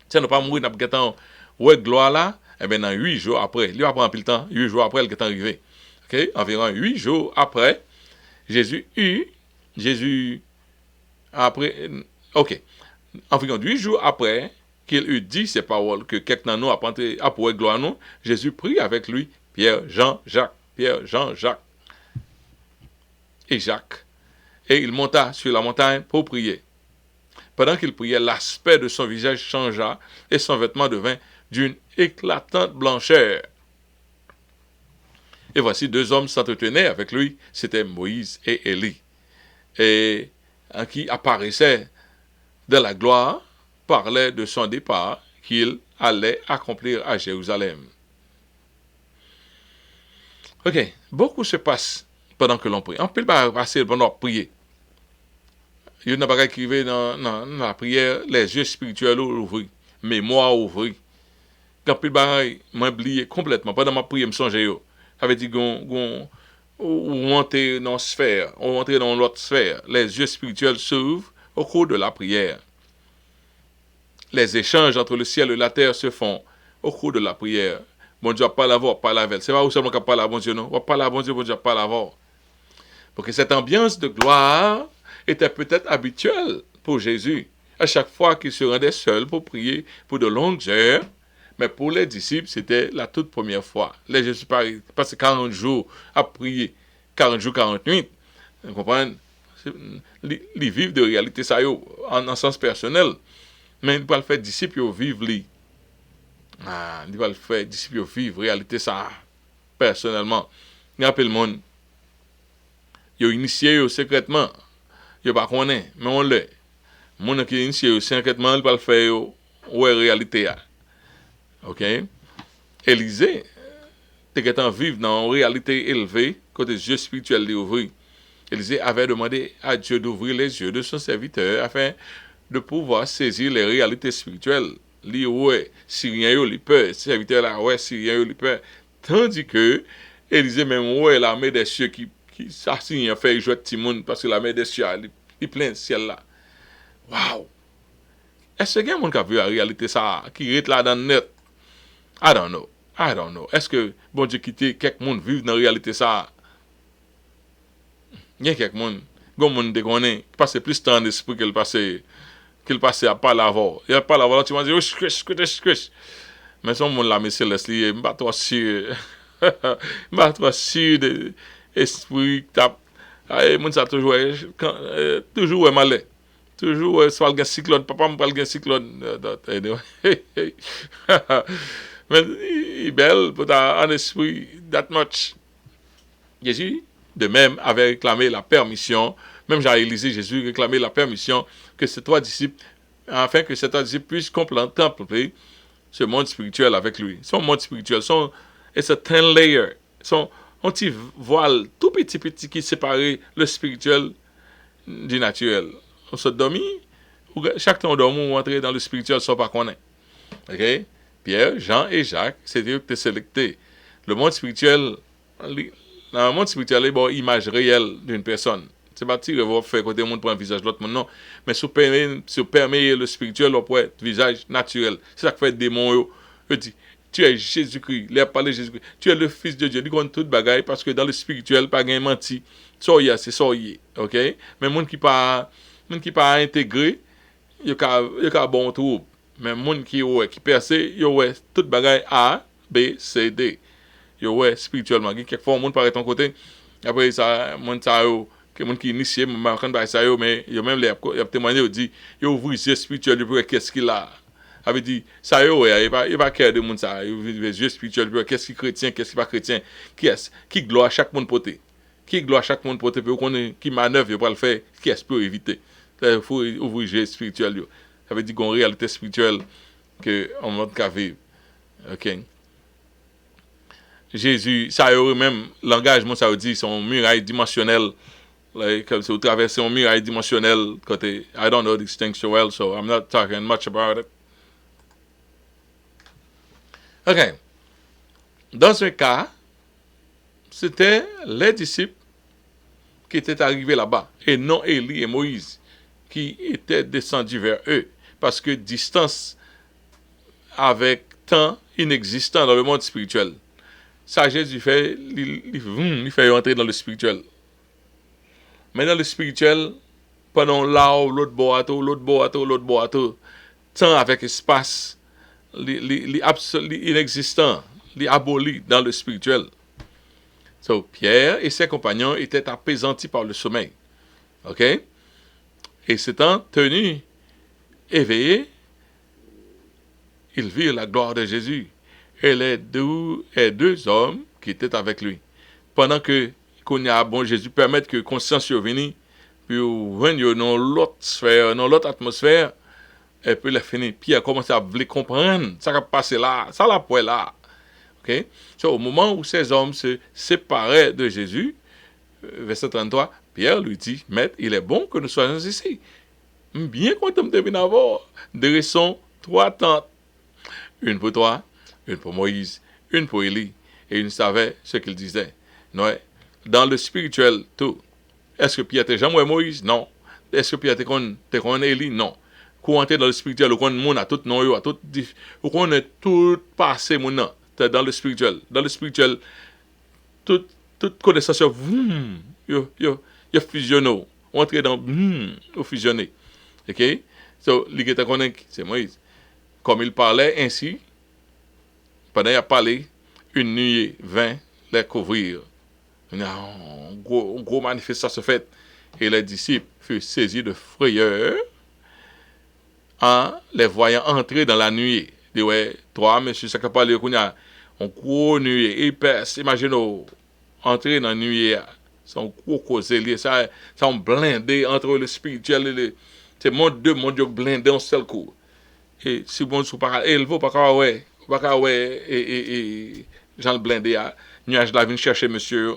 Si nous pas mourir n'a pas ouais gloire là, et bien dans 8 jours après, il va prendre plus de temps, 8 jours après il est arrivé. OK, environ 8 jours après Jésus après OK. Environ 8 jours après qu'il eut dit ces paroles que quelqu'un nous a apporté à pour gloire nous, Jésus prit avec lui Pierre, Jean, Jacques et Jacques. Et il monta sur la montagne pour prier. Pendant qu'il priait, l'aspect de son visage changea et son vêtement devint d'une éclatante blancheur. Et voici 2 hommes s'entretenaient avec lui, c'était Moïse et Élie, et qui apparaissaient dans la gloire, parlaient de son départ qu'il allait accomplir à Jérusalem. Ok, beaucoup se passe pendant que l'on prie. On peut pas passer pendant prier. Il y a une bagaille qui arrive dans la prière, les yeux spirituels ouvrus, mémoire ouvrie. Quand il bagaille m'oublier complètement pendant ma prière me songer yo. Ça veut dire qu'on monter dans sphère, on monter dans l'autre sphère. Les yeux spirituels s'ouvrent au cours de la prière. Les échanges entre le ciel et la terre se font au cours de la prière. Bon Dieu pas l'avoir, pas la veille. C'est pas où seulement qu'on parle à bon Dieu non, on parle à bon Dieu pas l'avoir. Parce que cette ambiance de gloire était peut-être habituelle pour Jésus. À chaque fois qu'il se rendait seul pour prier pour de longues heures, mais pour les disciples, c'était la toute première fois. Les Jésus passait 40 jours à prier, 40 jours, 40 nuits. Vous comprenez? Ils vivent de réalité ça en sens personnel. Mais il va le faire disciples vivre lui. Il va le faire disciples vivre réalité ça personnellement. Il appelle le monde. Il a initié secrètement. Il pas connaît, mais on l'est. Mon qui initié secrètement, il va le faire ouais réalité. OK? Élisée était en vivre dans une réalité élevée côté des yeux spirituels ouverts. Élisée avait demandé à Dieu d'ouvrir les yeux de son serviteur afin de pouvoir saisir les réalités spirituelles. Li ouais, Syrien yo li peur, serviteur là ouais, Syrien yo li peur. Tandis que Élisée même ouais l'armée des cieux qui ça Syrien fait jouer petit monde parce que l'armée des cieux il plein ciel là. Wow. Est-ce que quelqu'un qui a vu la réalité ça qui est là dans net? I don't know. Est-ce que bon Dieu quitter quelques monde vivre dans la réalité ça? Il y a quelques monde, gon monde de connaît, qui passe plus de temps d'esprit qu'il passe à pas l'avoir. Il a pas l'avoir, tu m'as dit Chris. Mais son monde là monsieur Leslie, m'pas toi sûr. M'pas toi sûr de esprit tap. Ay monde ça toujours toujours malais. Toujours soit le cyclone, papa me parle de cyclone. Mais il est belle pour un esprit that much. Jésus, de même, avait réclamé la permission Même Jean-Élisée, Jésus réclamait la permission que ces 3 disciples, afin que ces 3 disciples puissent contempler ce monde spirituel avec lui. Son monde spirituel, it's a thin layer, son un petit voile tout petit qui sépare le spirituel du naturel. On se dormit, chaque temps on dort, on entre dans le spirituel sans pas connaître. Ok? Pierre, Jean et Jacques, c'était eux qui étaient sélectés. Le monde spirituel, dans le monde spirituel, il y a une image réelle d'une personne. C'est pas tirer, vous faire côté monde pour un visage de l'autre monde, non. Mais si vous permet le spirituel, on peut être visage naturel. C'est ça que fait des démons. Ils disent, tu es Jésus-Christ, il a parlé de Jésus-Christ. Tu es le Fils de Dieu. Il compte toute bagaille parce que dans le spirituel, pas de menti. Soyez, c'est soyez. Ok? Mais monde qui pas intégré, il y a bon trouble. Mais monde qui perce, il y a toute bagaille A, B, C, D. Il y a spirituellement. Quelquefois, le monde paraît de ton côté. Après, ça, monde ça quelqu'un qui est initié, mais il y a même les témoigné, il dit, il ouvre les yeux spirituels pour qu'est-ce qu'il a. Il dit, ça il va pas care de monde ça, il ouvre les yeux spirituels pour qu'est-ce qui est chrétien, qu'est-ce qui n'est pas chrétien, qui gloire à chaque monde poté. Qui gloire à chaque monde poté, pour qu'on qui manœuvre, il va le faire, qui est pour éviter. Il faut ouvrir les yeux spirituels. Ça veut dire qu'on a une réalité spirituelle que on montre qu'à vivre. OK. Jésus, ça y même l'engagement, ça veut dire son muraille dimensionnelle. Comme si vous traversez un muraille dimensionnel côté. I don't know these things so well, so I'm not talking much about it. OK. Dans ce cas, c'était les disciples qui étaient arrivés là-bas, et non Élie et Moïse, qui étaient descendus vers eux, parce que distance avec temps inexistant dans le monde spirituel. Ça, Jésus fait, il fait entrer dans le spirituel. Mais dans le spirituel, pendant là, l'autre boato, temps avec espace, inexistant, aboli dans le spirituel. So, Pierre et ses compagnons étaient apaisantis par le sommeil. OK? Et s'étant tenus éveillés, ils virent la gloire de Jésus et les deux hommes qui étaient avec lui. Pendant que Jésus permet que conscience survienne, puis venir dans l'autre sphère, dans l'autre atmosphère, et puis la fini. Pierre commence à vouloir comprendre ça qui a passé là, ça la poêle là. OK? So, au moment où ces hommes se séparaient de Jésus, verset 33, Pierre lui dit, Maître, il est bon que nous soyons ici. Bien content de venir avoir, dressons 3 tentes. Une pour toi, une pour Moïse, une pour Élie. Et il savait ce qu'il disait. Non, dans le spirituel, tout. Est-ce que Pierre était jamais Moïse? Non. Est-ce que Pierre était comme Élie? Non. Quand entrer dans le spirituel, on monde à tout non, à tout, on est tout passé mon nom. Dans le spirituel. Dans le spirituel, toute connaissance, yo fusionné. Entrer dans, yo fusionné. OK? So, l'égalité c'est Moïse. Comme il parlait ainsi, pendant qu'il a parlé, une nuée vint les couvrir. Une gros manifestation se fait. Et les disciples furent saisis de frayeur en les voyant entrer dans la nuée. Ils disent, ouais, toi, monsieur, ça qui a parlé, il y a un gros nuée épaisse. Imaginez, entrer dans la nuée, c'est un gros causé, ça on blindé entre le spirituel et le. C'est deux mondes blindés en seul coup. Et si bon, vous pas élevé, pas ouais, et Jean le blindé, nuage là, vient chercher monsieur.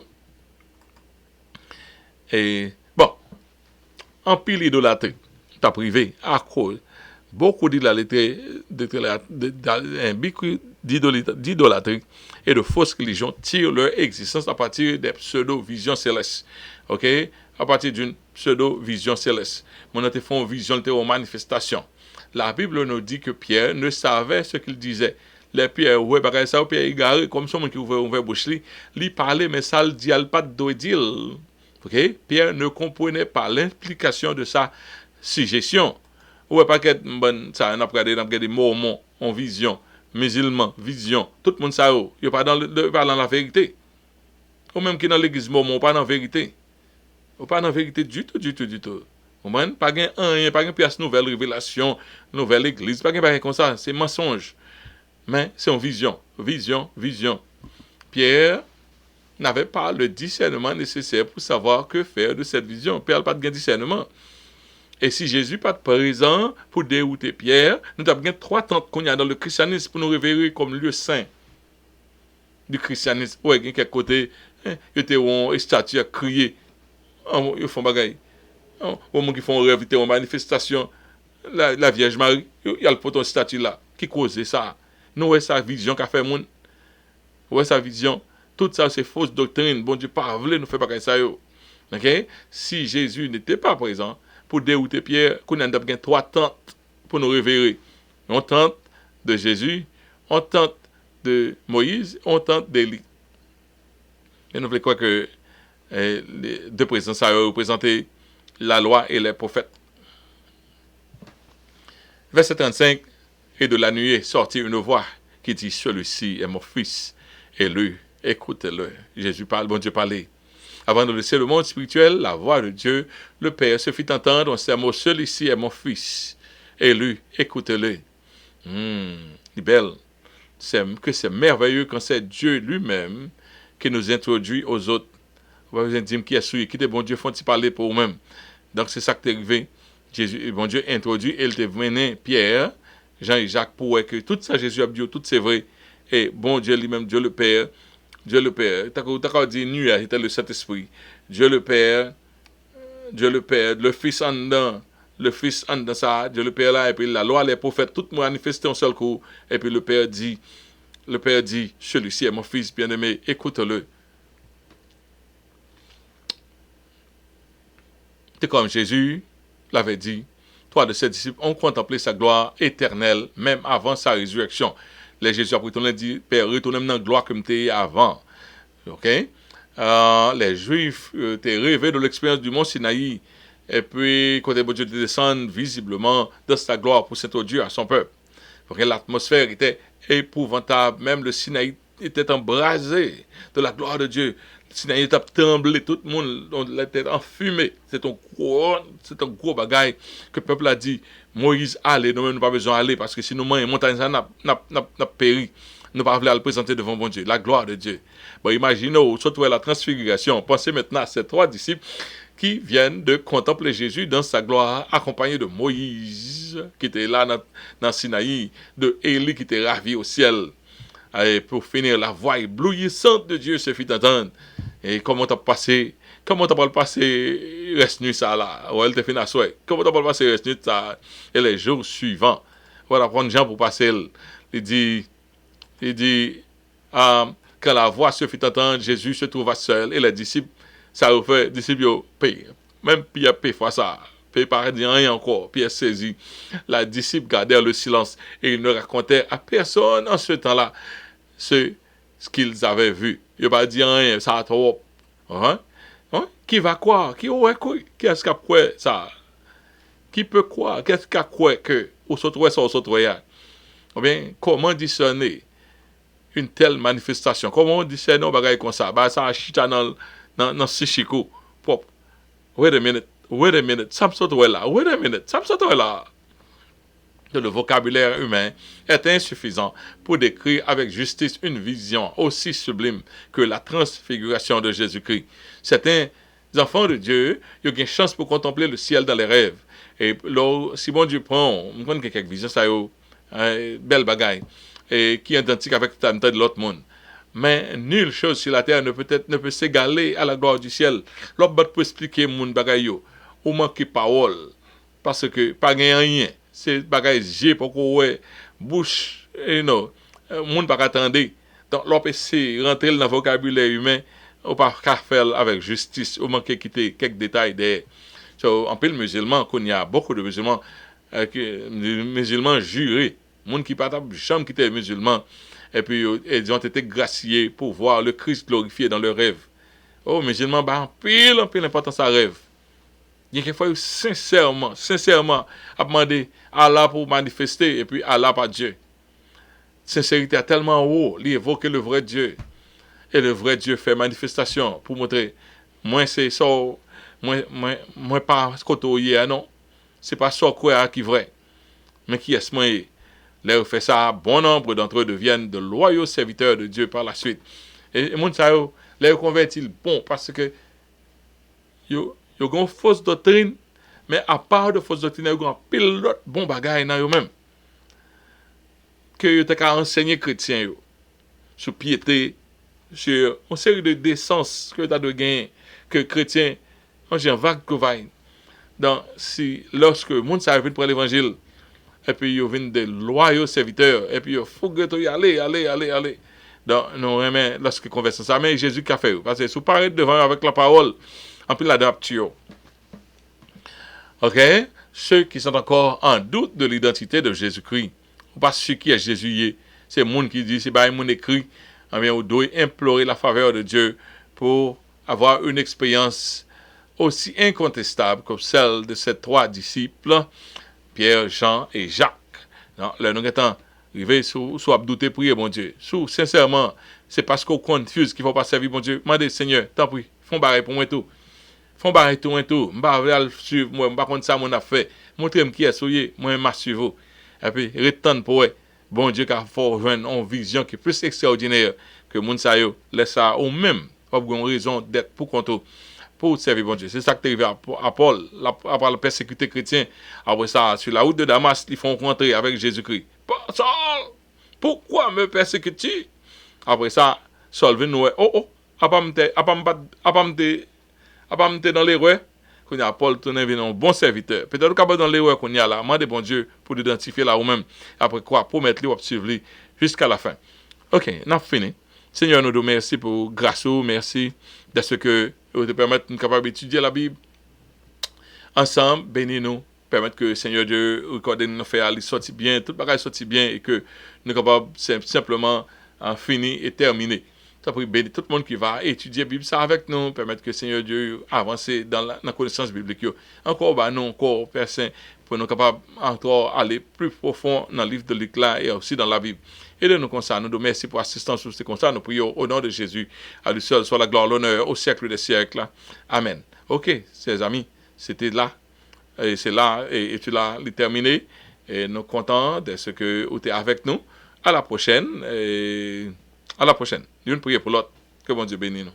Et bon, en pile idolâtrie, t'as privé, à cause, beaucoup d'idolâtrie et de fausses religions tirent leur existence à partir des pseudo-visions célestes. OK? À partir d'une pseudo-vision céleste. Mon a fait une vision de manifestation. La Bible nous dit que Pierre ne savait ce qu'il disait. Les Pierre, ouais, parce que ça, Pierre égaré, comme ça, qui ouvert bouche, lui parlait, mais ça le dit, pas de dire. OK? Pierre ne comprenait pas l'implication de sa suggestion. Ouais, pas que, ça, on a regardé mormons, en vision, musulmans, vision, tout le monde ça, il n'est pas dans la vérité. Ou même qui dans l'église mormon, pas dans la vérité. Ou pas dans la vérité du tout. Vous comprenez? Pas de pièce nouvelle révélation, nouvelle église, pas de comme ça, c'est mensonge. Mais c'est une vision. Pierre n'avait pas le discernement nécessaire pour savoir que faire de cette vision. Pierre n'a pas de discernement. Et si Jésus n'est pas présent pour dérouter Pierre, nous avons 3 tentes qu'on y a dans le christianisme pour nous révéler comme lieu saint du christianisme. Ouais, il y a quelques côtés, il y a des statues à crier. Ils font bagaille. Au moment qu'ils font rêve, ils font manifestation. La Vierge Marie, il y a le poton statue là qui cause ça. Nous, ouais, sa vision qu'a fait monde. Ouais, sa vision. Tout ça, c'est fausse doctrine. Bon Dieu, pas voulu nous faire bagaille ça. Ok? Si Jésus n'était pas présent pour dérouter Pierre, qu'on a 3 tentes pour nous révéler. On tente de Jésus, on tente de Moïse, on tente d'Élie. Et nous voulons croire que les 2 présences ça représentaient la loi et les prophètes. Verset 35, et de la nuée sortit une voix qui dit, celui-ci est mon fils, et lui, écoutez-le. Jésus parle, bon Dieu parlait. Avant de laisser le monde spirituel, la voix de Dieu, le Père se fit entendre, ces mots, celui-ci est mon fils, et lui, écoutez-le. C'est belle. C'est merveilleux quand c'est Dieu lui-même qui nous introduit aux autres. On va vous dire qui est souillé, qui est bon Dieu, font-ils parler pour eux-mêmes. Donc c'est ça qui est arrivé. Jésus, bon Dieu introduit, et il te venait Pierre, Jean et Jacques, pour que tout ça, Jésus a dit, tout c'est vrai. Et bon Dieu lui-même, Dieu le Père, t'as dit, nu, c'était le Saint-Esprit. Dieu le Père, le Fils en dedans, ça, Dieu le Père là, et puis la loi, les prophètes, tout manifesté en seul coup. Et puis le Père dit, celui-ci est mon Fils bien-aimé, écoute-le. C'est comme Jésus l'avait dit, 3 de ses disciples ont contemplé sa gloire éternelle, même avant sa résurrection. Les Jésus a retourné dit, Père, retournez dans la gloire que tu avant. Ok? Les Juifs étaient rêvés de l'expérience du mont Sinaï, et puis, quand Dieu descend visiblement dans sa gloire pour s'introduire à son peuple. Parce que l'atmosphère était épouvantable, même le Sinaï était embrasé de la gloire de Dieu. Sinaï était tremblé, tout le monde était enfumé. C'est un gros bagaille que le peuple a dit, Moïse, allez, nous n'avons pas besoin d'aller, parce que si nous mangeons montagne, ça n'a péri. Nous ne pouvons pas le présenter devant bon Dieu, la gloire de Dieu. Bon, imaginez, surtout la transfiguration. Pensez maintenant à ces 3 disciples qui viennent de contempler Jésus dans sa gloire, accompagnés de Moïse, qui était là dans Sinaï, de Élie qui était ravi au ciel. Et pour finir, la voix éblouissante de Dieu se fit entendre. Et comment t'as pas le passé reste nuit ça là, ou elle te fait la souhait. Comment t'as pas le passé reste nuit ça, et les jours suivants, voilà, prendre Jean pour passer, il dit, quand la voix se fit entendre, Jésus se trouva seul, et les disciples, ça refait, disciples, même Pierre fois ça. Pierre paraît dire rien encore. Pierre saisit. La disciple gardèrent le silence et ils ne racontaient à personne en ce temps-là ce qu'ils avaient vu. Ils n'ont pas dit rien, ça a trop. Qui va croire? Qui est-ce qui a croire ça? Qui peut croire? Qu'est-ce qui a croire que au sautre ça au sautre ya? Ou bien, comment discerner une telle manifestation? Comment discerner un bagage comme ça? Bah, ça a chita dans Sichiko. Pop. Wait a minute. Ça me saute là. Wait a minute. Ça me saute là. Le vocabulaire humain est insuffisant pour décrire avec justice une vision aussi sublime que la transfiguration de Jésus-Christ. Certains enfants de Dieu, ils ont une chance pour contempler le ciel dans les rêves. Et là, si bon Dieu prend, on connaît quelques visions, ça y est, belle bagaille, et qui est identique avec la de l'autre monde. Mais nulle chose sur la terre ne peut s'égaler à la gloire du ciel. L'autre peut expliquer mon bagaille, ou manquer parole, parce que pas rien. C'est bagaille j'ai pour ouais bouche et non monde pas attendre donc l'on c'est rentrer dans le vocabulaire humain ou pas faire avec justice ou manquer quitter quelques détails des en pile musulman qu'on y a beaucoup de musulmans jurés monde qui pas jamais quitter musulman et puis ils ont été graciés pour voir le Christ glorifié dans leur rêve. Oh musulman en pile importance à rêve. Il y a quelquefois sincèrement, à demander à Allah pour manifester et puis Allah par Dieu. Sincérité est tellement haut, il évoque le vrai Dieu. Et le vrai Dieu fait manifestation pour montrer, moi c'est ça, moi pas ce côté non. C'est pas ça quoi qui est vrai. Mais qui est-ce moi? Là, fait ça, bon nombre d'entre eux deviennent de loyaux serviteurs de Dieu par la suite. Et mon ça, Là, ils convertis bon parce que yo ont une fausse doctrine, mais à part de fausse doctrine, ils ont un pilote bon bagage dans eux-mêmes. Que yo te ka enseigner chrétien yo, sur piété, sur une série de décence que tu as de gagner, que chrétien, j'ai un vague que va. Donc, si, lorsque le monde s'arrive pour l'évangile, et puis ils viennent des loyaux serviteurs, et puis il faut que tu y aller. Donc, nous remet lorsque conversons ça, mais Jésus qui a fait, parce que si vous parlez devant avec la parole, en plus l'adaptation. Ok? Ceux qui sont encore en doute de l'identité de Jésus-Christ, ou pas ce qui est Jésus, c'est le monde qui dit, c'est pas le monde écrit, eh bien, vous devez implorer la faveur de Dieu pour avoir une expérience aussi incontestable comme celle de ces trois disciples, Pierre, Jean et Jacques. Non, là, nous sommes arrivés sur douter, prier, mon Dieu. Sincèrement, c'est parce qu'on confuse qu'il ne faut pas servir, mon Dieu. Demandez, Seigneur, tant pis, font barrer pour moi tout. Font barrer tout, je ne vais pas suivre, moi, je ne vais pas ça, mon affaire. Montrez-moi qui est souillé, moi, je vais suivre. Et puis, retourne pour eux. Bon Dieu, car il faut joindre une vision qui est plus extraordinaire que mon sayo. Laisse ça au même. Pas une raison d'être pour contre pour servir bon Dieu. C'est ça qui est arrivé à Paul, après la persécuté chrétien. Après ça, sur la route de Damas, ils font rencontrer avec Jésus-Christ. Saul, pourquoi me persécutes-tu? Après ça, Saul vient nous à pas me dans l'erreur. Qu'on a Paul tourné vers un bon serviteur. Peut-être qu'on dans l'erreur qu'on y a là. Demandez bon Dieu pour l'identifier là ou même. Après quoi, promettre lui ou suivre lui jusqu'à la fin. Ok, on a fini. Seigneur, nous te remercie pour grâce, merci de ce que vous te permettre de nous capables d'étudier la Bible ensemble. Bénis-nous, permettre que Seigneur Dieu recorde nous faire aller sortir bien, tout bagage sortir bien et que nous capables simplement en finir et terminer. Ça pour bénir tout le monde qui va étudier la Bible ça avec nous, permettre que Seigneur Dieu avance dans la connaissance biblique. Encore, nous, encore, Père Saint, pour nous capables encore aller plus profond dans le livre de l'Éclat et aussi dans la Bible. Aidez-nous comme ça, nous nous merci pour l'assistance sur ces constats. Nous prions au nom de Jésus. À lui seul soit la gloire, l'honneur au siècle des siècles. Amen. Ok, chers amis, c'était là. Et c'est là, et tu l'as terminé. Et nous sommes contents de ce que vous êtes avec nous. À la prochaine. À la prochaine. Une prière pour l'autre. Que bon Dieu bénisse nous.